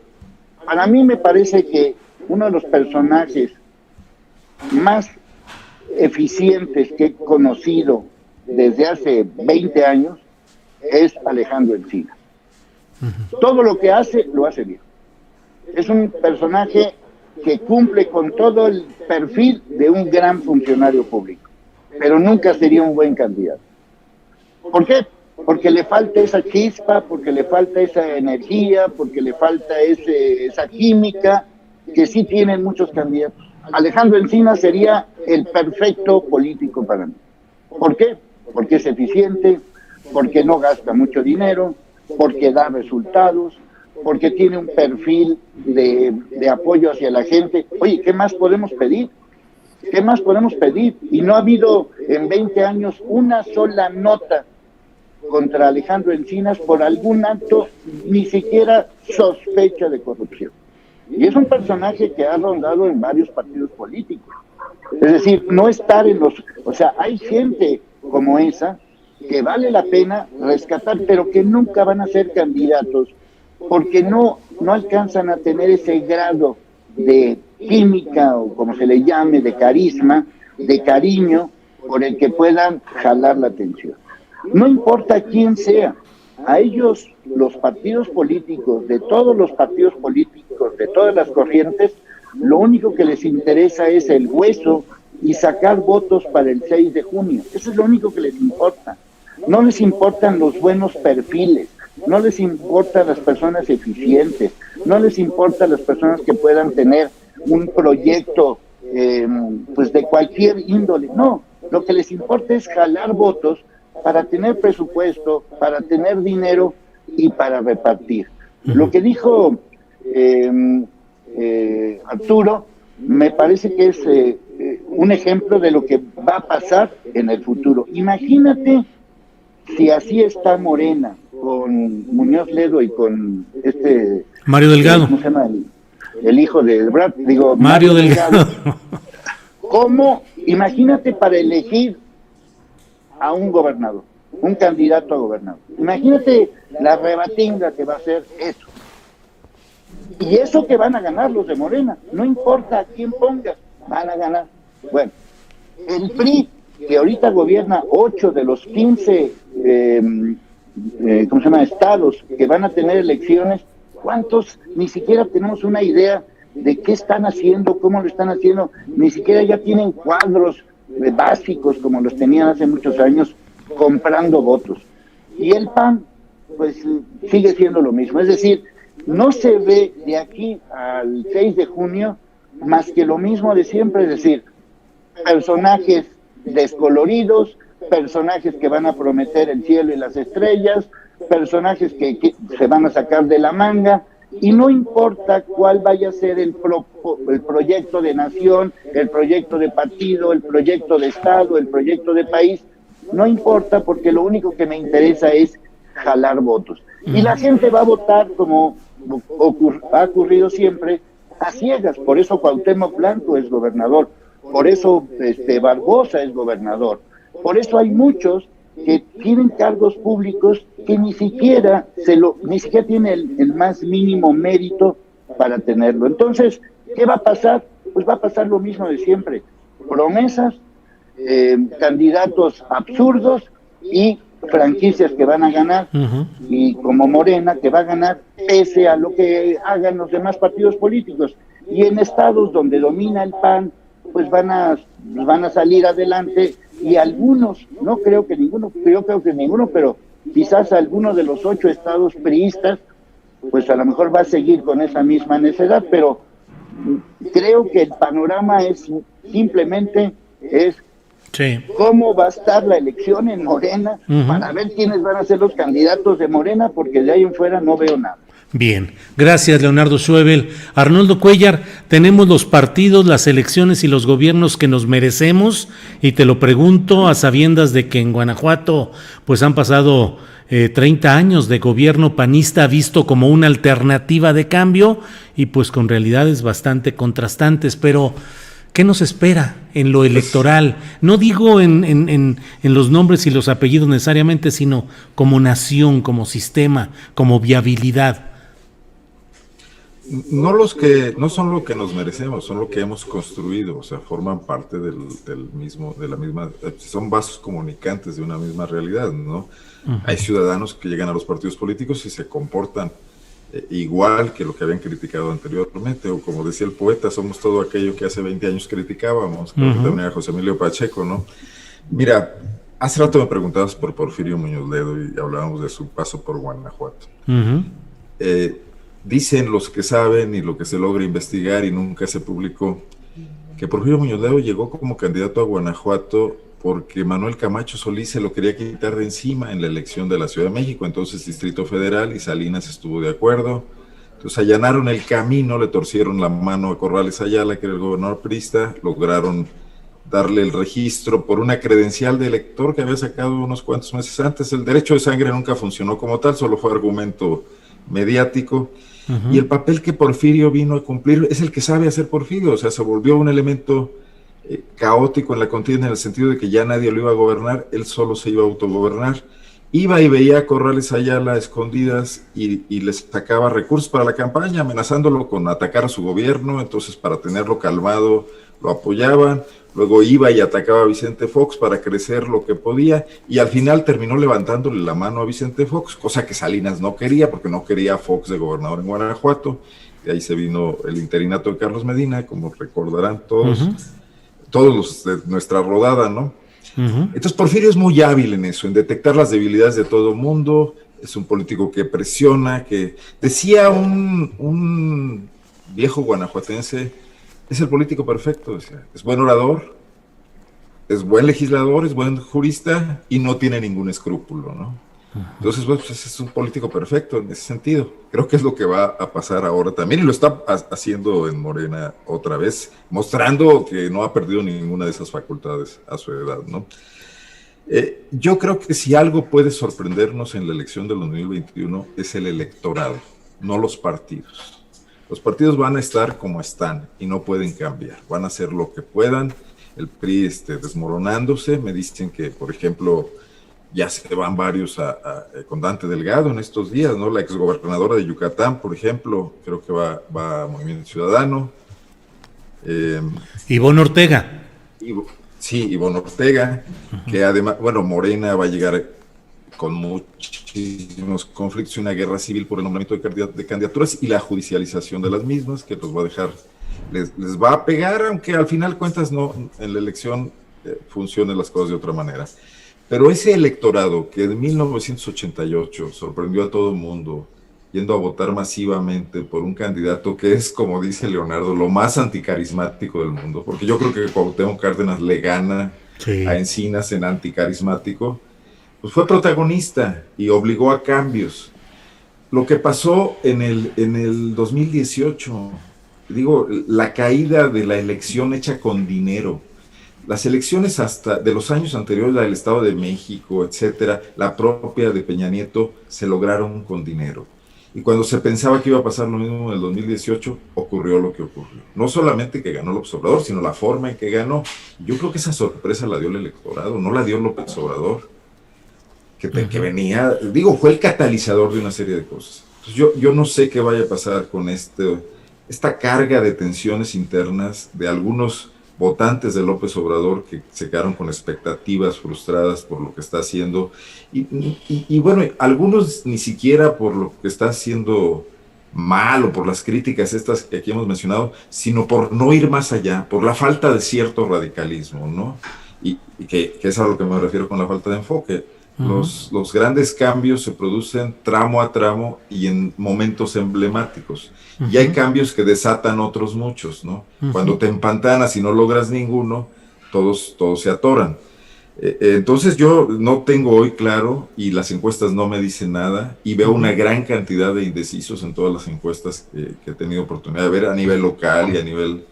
Para mí me parece que uno de los personajes más eficientes que he conocido desde hace 20 años es Alejandro Encinas. Todo lo que hace, lo hace bien. Es un personaje que cumple con todo el perfil de un gran funcionario público, pero nunca sería un buen candidato. ¿Por qué? Porque le falta esa chispa, porque le falta esa energía, porque le falta esa química que sí tienen muchos candidatos. Alejandro Encinas sería el perfecto político para mí. ¿Por qué? Porque es eficiente, porque no gasta mucho dinero, porque da resultados, porque tiene un perfil de apoyo hacia la gente. Oye, ¿qué más podemos pedir? ¿Qué más podemos pedir? Y no ha habido en 20 años una sola nota contra Alejandro Encinas por algún acto, ni siquiera sospecha de corrupción. Y es un personaje que ha rondado en varios partidos políticos. Es decir, no estar en los... O sea, hay gente como esa que vale la pena rescatar, pero que nunca van a ser candidatos, porque no alcanzan a tener ese grado de química, o como se le llame, de carisma, de cariño, por el que puedan jalar la atención. No importa quién sea, a ellos, los partidos políticos, de todos los partidos políticos, de todas las corrientes, lo único que les interesa es el hueso y sacar votos para el 6 de junio. Eso es lo único que les importa. No les importan los buenos perfiles, no les importan las personas eficientes, no les importan las personas que puedan tener un proyecto pues de cualquier índole. No, lo que les importa es jalar votos para tener presupuesto, para tener dinero y para repartir. Lo que dijo Arturo me parece que es un ejemplo de lo que va a pasar en el futuro. Imagínate si así está Morena, con Muñoz Ledo y con Mario Delgado. ¿Cómo se llama? El hijo de Brad, Mario Delgado. ¿Cómo? Imagínate para elegir a un gobernador, un candidato a gobernador. Imagínate la rebatinga que va a ser eso. Y eso que van a ganar los de Morena, no importa a quién pongas, van a ganar. Bueno, el PRI, que ahorita gobierna 8 de los 15 estados que van a tener elecciones, ¿cuántos? Ni siquiera tenemos una idea de qué están haciendo, cómo lo están haciendo, ni siquiera ya tienen cuadros básicos como los tenían hace muchos años, comprando votos. Y el PAN, pues sigue siendo lo mismo, es decir, no se ve de aquí al 6 de junio más que lo mismo de siempre, es decir, personajes descoloridos, personajes que van a prometer el cielo y las estrellas, personajes que se van a sacar de la manga, y no importa cuál vaya a ser el proyecto de nación, el proyecto de partido, el proyecto de Estado, el proyecto de país, no importa porque lo único que me interesa es jalar votos. Y la gente va a votar como ha ocurrido siempre, a ciegas. Por eso Cuauhtémoc Blanco es gobernador, por eso Barbosa es gobernador, por eso hay muchos que tienen cargos públicos que ni siquiera tienen el más mínimo mérito para tenerlo. Entonces, ¿qué va a pasar? Pues va a pasar lo mismo de siempre. Promesas, candidatos absurdos y franquicias que van a ganar, y como Morena, que va a ganar pese a lo que hagan los demás partidos políticos. Y en estados donde domina el PAN, pues van a salir adelante, y algunos, no creo que ninguno, yo creo que ninguno, pero quizás alguno de los 8 estados priistas, pues a lo mejor va a seguir con esa misma necedad, pero creo que el panorama simplemente es sí. cómo va a estar la elección en Morena, para ver quiénes van a ser los candidatos de Morena, porque de ahí en fuera no veo nada. Bien, gracias Leonardo Schwebel. Arnoldo Cuellar, tenemos los partidos, las elecciones y los gobiernos que nos merecemos, y te lo pregunto a sabiendas de que en Guanajuato pues han pasado 30 años de gobierno panista visto como una alternativa de cambio y pues con realidades bastante contrastantes, pero ¿qué nos espera en lo electoral? No digo en los nombres y los apellidos necesariamente, sino como nación, como sistema, como viabilidad. No son lo que nos merecemos, son lo que hemos construido, o sea, forman parte de la misma, son vasos comunicantes de una misma realidad, ¿no? Hay ciudadanos que llegan a los partidos políticos y se comportan igual que lo que habían criticado anteriormente, o como decía el poeta, somos todo aquello que hace 20 años criticábamos, creo que también era José Emilio Pacheco, ¿no? Mira, hace rato me preguntabas por Porfirio Muñoz Ledo y hablábamos de su paso por Guanajuato. Dicen los que saben y lo que se logra investigar y nunca se publicó, que Porfirio Muñoz Ledo llegó como candidato a Guanajuato porque Manuel Camacho Solís se lo quería quitar de encima en la elección de la Ciudad de México, entonces Distrito Federal, y Salinas estuvo de acuerdo. Entonces allanaron el camino, le torcieron la mano a Corrales Ayala, que era el gobernador priista, lograron darle el registro por una credencial de elector que había sacado unos cuantos meses antes. El derecho de sangre nunca funcionó como tal, solo fue argumento mediático. Y el papel que Porfirio vino a cumplir es el que sabe hacer Porfirio, o sea, se volvió un elemento caótico en la contienda, en el sentido de que ya nadie lo iba a gobernar, él solo se iba a autogobernar. Iba y veía a Corrales Ayala a escondidas y les sacaba recursos para la campaña, amenazándolo con atacar a su gobierno. Entonces, para tenerlo calmado, lo apoyaban. Luego iba y atacaba a Vicente Fox para crecer lo que podía, y al final terminó levantándole la mano a Vicente Fox, cosa que Salinas no quería, porque no quería a Fox de gobernador en Guanajuato. De ahí se vino el interinato de Carlos Medina, como recordarán todos los de nuestra rodada, ¿no? Entonces Porfirio es muy hábil en eso, en detectar las debilidades de todo mundo. Es un político que presiona, que decía un viejo guanajuatense, es el político perfecto, decía. Es buen orador, es buen legislador, es buen jurista y no tiene ningún escrúpulo, ¿no? Entonces, pues es un político perfecto en ese sentido. Creo que es lo que va a pasar ahora también, y lo está haciendo en Morena otra vez, mostrando que no ha perdido ninguna de esas facultades a su edad, ¿no? Yo creo que si algo puede sorprendernos en la elección del 2021 es el electorado, no los partidos. Los partidos van a estar como están y no pueden cambiar, van a hacer lo que puedan. El PRI desmoronándose, me dicen que, por ejemplo, ya se van varios con Dante Delgado en estos días, ¿no? La exgobernadora de Yucatán, por ejemplo, creo que va a Movimiento Ciudadano. Ivonne Ortega. Sí, Ivonne Ortega, que además, bueno, Morena va a llegar con muchísimos conflictos y una guerra civil por el nombramiento de candidaturas y la judicialización de las mismas, que los va a dejar, les va a pegar, aunque al final cuentas no, en la elección funcionen las cosas de otra manera. Pero ese electorado que en 1988 sorprendió a todo el mundo yendo a votar masivamente por un candidato que es, como dice Leonardo, lo más anticarismático del mundo, porque yo creo que Cuauhtémoc Cárdenas le gana a Encinas en anticarismático, pues fue protagonista y obligó a cambios. Lo que pasó en el 2018, digo, la caída de la elección hecha con dinero, las elecciones hasta de los años anteriores, la del Estado de México, etcétera, la propia de Peña Nieto, se lograron con dinero. Y cuando se pensaba que iba a pasar lo mismo en el 2018, ocurrió lo que ocurrió. No solamente que ganó López Obrador, sino la forma en que ganó. Yo creo que esa sorpresa la dio el electorado, no la dio López Obrador, que venía, digo, fue el catalizador de una serie de cosas. Entonces yo no sé qué vaya a pasar con esta carga de tensiones internas de algunos votantes de López Obrador que se quedaron con expectativas frustradas por lo que está haciendo y bueno, algunos ni siquiera por lo que está haciendo mal o por las críticas estas que aquí hemos mencionado, sino por no ir más allá, por la falta de cierto radicalismo, ¿no? Y que es a lo que me refiero con la falta de enfoque. Los grandes cambios se producen tramo a tramo y en momentos emblemáticos. Y hay cambios que desatan otros muchos, ¿no? Cuando te empantanas y no logras ninguno, todos se atoran. Entonces yo no tengo hoy claro, y las encuestas no me dicen nada, y veo una gran cantidad de indecisos en todas las encuestas que he tenido oportunidad de ver a nivel local y a nivel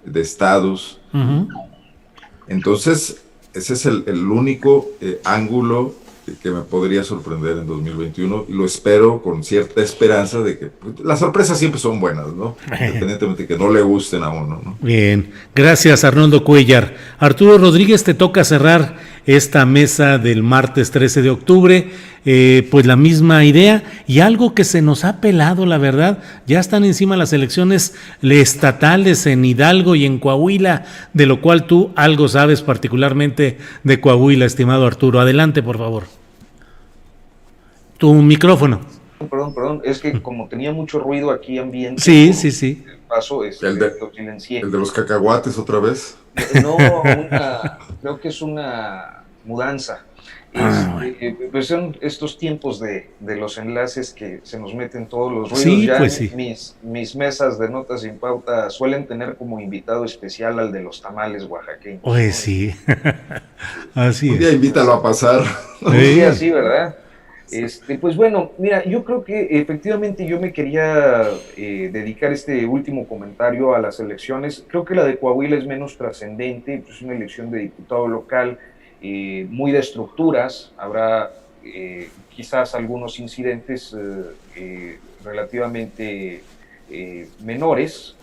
de estados. Entonces, ese es el único ángulo que me podría sorprender en 2021 y lo espero con cierta esperanza de que pues, las sorpresas siempre son buenas, ¿no? Independientemente de que no le gusten a uno, ¿no? Bien, gracias Arnoldo Cuellar. Arturo Rodríguez, te toca cerrar esta mesa del martes 13 de octubre, pues la misma idea y algo que se nos ha pelado, la verdad, ya están encima las elecciones estatales en Hidalgo y en Coahuila, de lo cual tú algo sabes particularmente de Coahuila, estimado Arturo. Adelante, por favor. Tu micrófono. Perdón, es que como tenía mucho ruido aquí ambiente. Sí. Paso, lo silencié. ¿El de los cacahuates otra vez? No, creo que es una mudanza. Pues son estos tiempos de los enlaces que se nos meten todos los ruidos. Sí, ya pues sí. Mis mesas de Notas sin Pauta suelen tener como invitado especial al de los tamales oaxaqueños. Pues sí, así Un día es. invítalo a pasar. Sí, así, ¿verdad? Pues bueno, mira, yo creo que efectivamente yo me quería dedicar este último comentario a las elecciones. Creo que la de Coahuila es menos trascendente, es pues una elección de diputado local muy de estructuras. Habrá quizás algunos incidentes relativamente menores.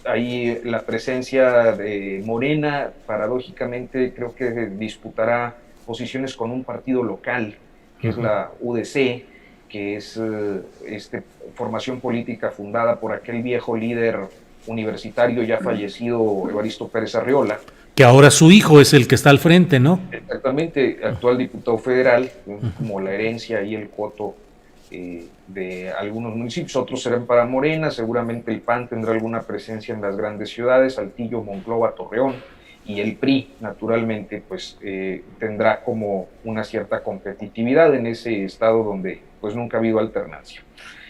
Ahí la presencia de Morena, paradójicamente, creo que disputará posiciones con un partido local, que es la UDC, que es formación política fundada por aquel viejo líder universitario ya fallecido, Evaristo Pérez Arriola. Que ahora su hijo es el que está al frente, ¿no? Exactamente, actual diputado federal, como la herencia y el coto de algunos municipios, otros serán para Morena, seguramente el PAN tendrá alguna presencia en las grandes ciudades, Saltillo, Monclova, Torreón, y el PRI, naturalmente, pues tendrá como una cierta competitividad en ese estado donde pues nunca ha habido alternancia.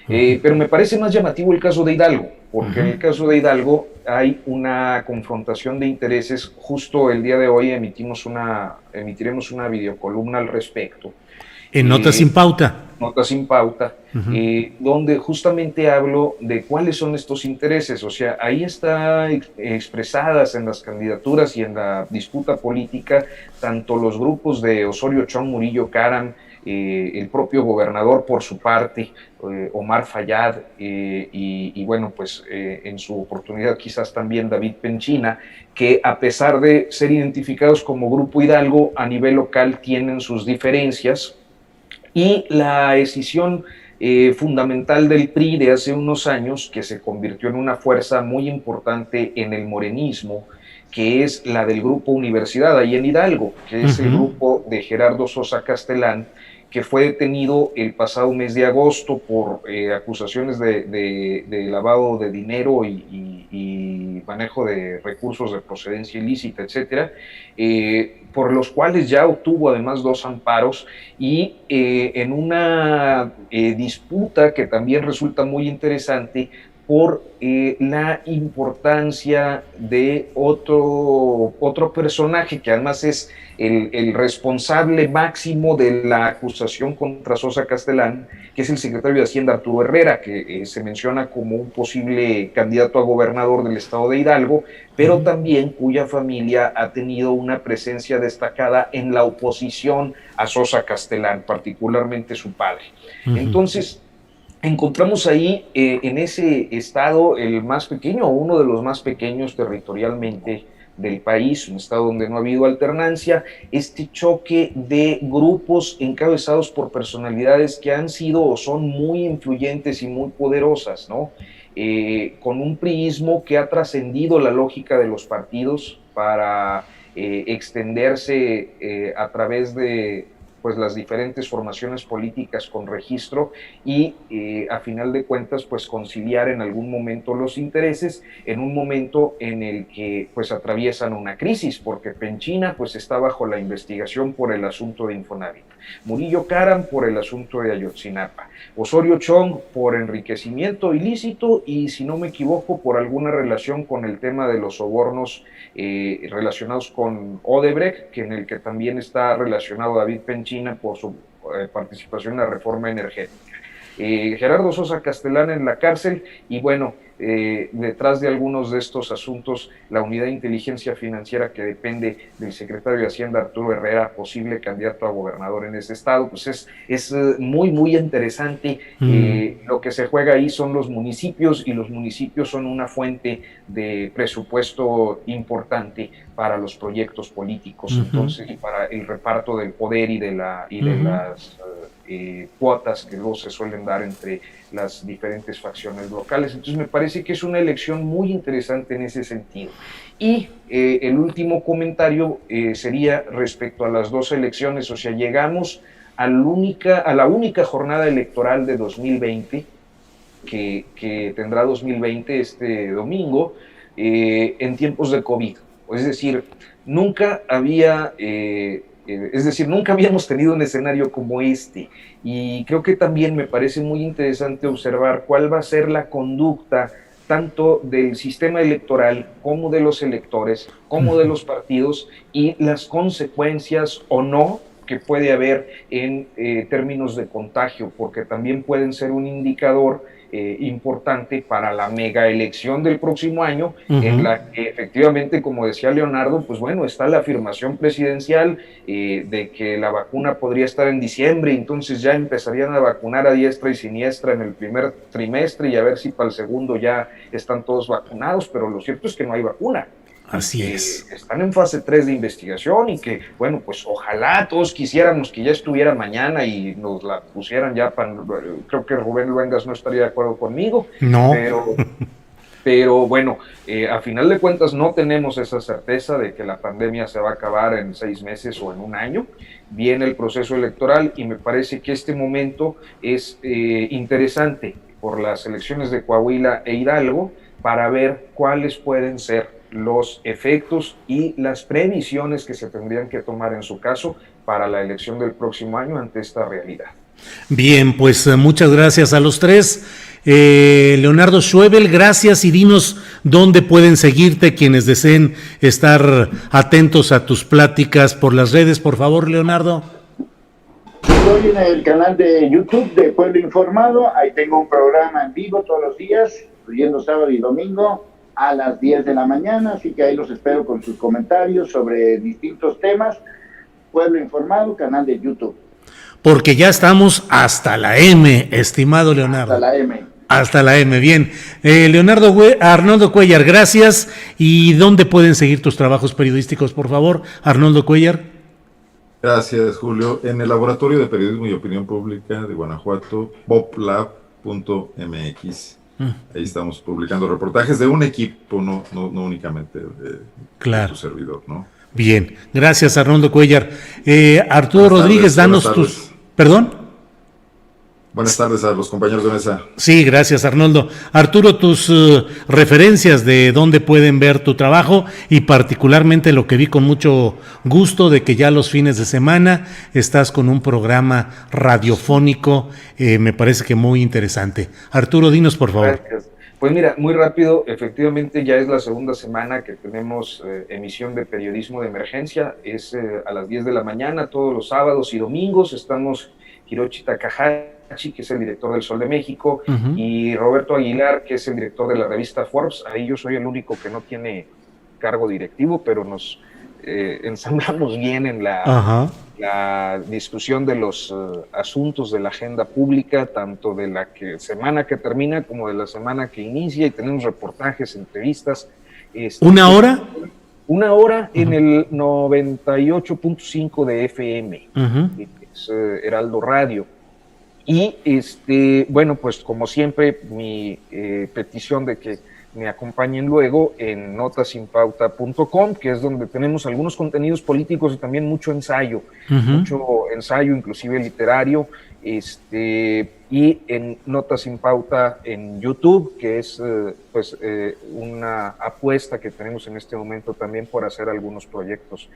Pero me parece más llamativo el caso de Hidalgo, porque en el caso de Hidalgo hay una confrontación de intereses. Justo el día de hoy emitiremos una videocolumna al respecto. En Notas sin Pauta. Notas sin Pauta, donde justamente hablo de cuáles son estos intereses. O sea, ahí está expresadas en las candidaturas y en la disputa política tanto los grupos de Osorio Chong, Murillo Karam, el propio gobernador por su parte, Omar Fayad, y bueno, pues en su oportunidad quizás también David Penchina, que a pesar de ser identificados como Grupo Hidalgo, a nivel local tienen sus diferencias. Y la decisión fundamental del PRI de hace unos años, que se convirtió en una fuerza muy importante en el morenismo, que es la del Grupo Universidad, ahí en Hidalgo, que es el grupo de Gerardo Sosa Castellán, que fue detenido el pasado mes de agosto por acusaciones de lavado de dinero y manejo de recursos de procedencia ilícita, etcétera, por los cuales ya obtuvo además 2 amparos y en una disputa que también resulta muy interesante, por la importancia de otro personaje que además es el responsable máximo de la acusación contra Sosa Castellán, que es el secretario de Hacienda Arturo Herrera, que se menciona como un posible candidato a gobernador del estado de Hidalgo, pero también cuya familia ha tenido una presencia destacada en la oposición a Sosa Castellán, particularmente su padre. Entonces, encontramos ahí en ese estado el más pequeño, o uno de los más pequeños territorialmente del país, un estado donde no ha habido alternancia, este choque de grupos encabezados por personalidades que han sido o son muy influyentes y muy poderosas, ¿no? Con un priismo que ha trascendido la lógica de los partidos para extenderse a través de pues las diferentes formaciones políticas con registro y a final de cuentas pues conciliar en algún momento los intereses en un momento en el que pues atraviesan una crisis, porque Penchina pues está bajo la investigación por el asunto de Infonavit, Murillo Karam por el asunto de Ayotzinapa, Osorio Chong por enriquecimiento ilícito y, si no me equivoco, por alguna relación con el tema de los sobornos relacionados con Odebrecht, que en el que también está relacionado David Penchina por su participación en la reforma energética. Gerardo Sosa Castellán en la cárcel y bueno, detrás de algunos de estos asuntos, la unidad de inteligencia financiera que depende del secretario de Hacienda Arturo Herrera, posible candidato a gobernador en ese estado, pues es muy, muy interesante. Lo que se juega ahí son los municipios y los municipios son una fuente de presupuesto importante para los proyectos políticos, entonces, y para el reparto del poder y de las cuotas que luego se suelen dar entre las diferentes facciones locales. Entonces me parece que es una elección muy interesante en ese sentido. Y el último comentario sería respecto a las dos elecciones, o sea, llegamos a la única jornada electoral de 2020 que tendrá 2020 este domingo en tiempos de COVID. Es decir, nunca habíamos tenido un escenario como este, y creo que también me parece muy interesante observar cuál va a ser la conducta tanto del sistema electoral como de los electores, como de los partidos, y las consecuencias o no que puede haber en términos de contagio, porque también pueden ser un indicador importante para la mega elección del próximo año, en la que efectivamente, como decía Leonardo, pues bueno, está la afirmación presidencial de que la vacuna podría estar en diciembre, entonces ya empezarían a vacunar a diestra y siniestra en el primer trimestre y a ver si para el segundo ya están todos vacunados, pero lo cierto es que no hay vacuna. Así es. Están en fase 3 de investigación y que, bueno, pues ojalá todos quisiéramos que ya estuviera mañana y nos la pusieran ya. Creo que Rubén Luengas no estaría de acuerdo conmigo. No. Pero bueno, a final de cuentas no tenemos esa certeza de que la pandemia se va a acabar en 6 meses o en un año. Viene el proceso electoral y me parece que este momento es interesante por las elecciones de Coahuila e Hidalgo para ver cuáles pueden ser los efectos y las previsiones que se tendrían que tomar en su caso para la elección del próximo año ante esta realidad. Bien, pues muchas gracias a los tres. Leonardo Schwebel, gracias, y dinos dónde pueden seguirte quienes deseen estar atentos a tus pláticas por las redes, por favor, Leonardo. Estoy en el canal de YouTube de Pueblo Informado, ahí tengo un programa en vivo todos los días, incluyendo sábado y domingo, a las 10 de la mañana, así que ahí los espero con sus comentarios sobre distintos temas. Pueblo Informado, canal de YouTube. Porque ya estamos hasta la M, estimado Leonardo. Hasta la M. Hasta la M, bien. Arnoldo Cuellar, gracias. ¿Y dónde pueden seguir tus trabajos periodísticos, por favor, Arnoldo Cuellar? Gracias, Julio. En el Laboratorio de Periodismo y Opinión Pública de Guanajuato, poplab.mx. Ahí estamos publicando reportajes de un equipo, no únicamente de tu servidor, ¿no? Bien, gracias, Arnoldo Cuellar. Arturo Rodríguez, danos tus... ¿Perdón? Buenas tardes a los compañeros de mesa. Sí, gracias, Arnoldo. Arturo, tus referencias de dónde pueden ver tu trabajo y particularmente lo que vi con mucho gusto de que ya los fines de semana estás con un programa radiofónico, me parece que muy interesante. Arturo, dinos por favor. Gracias. Pues mira, muy rápido, efectivamente ya es la segunda semana que tenemos emisión de periodismo de emergencia, es a las 10 de la mañana, todos los sábados y domingos. Estamos Hiroshi Takahashi, que es el director del Sol de México, y Roberto Aguilar, que es el director de la revista Forbes. Ahí yo soy el único que no tiene cargo directivo, pero nos ensamblamos bien en la discusión de los asuntos de la agenda pública, tanto de la semana que termina como de la semana que inicia, y tenemos reportajes, entrevistas. ¿Una hora? Una hora en el 98.5 de FM, es Heraldo Radio. Y bueno, pues como siempre, mi petición de que me acompañen luego en notasinpauta.com, que es donde tenemos algunos contenidos políticos y también mucho ensayo, inclusive literario, y en Notas Sin Pauta en YouTube, que es una apuesta que tenemos en este momento también por hacer algunos proyectos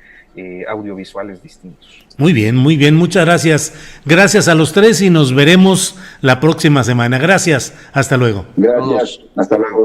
audiovisuales distintos. Muy bien, muchas gracias. Gracias a los tres y nos veremos la próxima semana. Gracias, hasta luego. Gracias, hasta luego.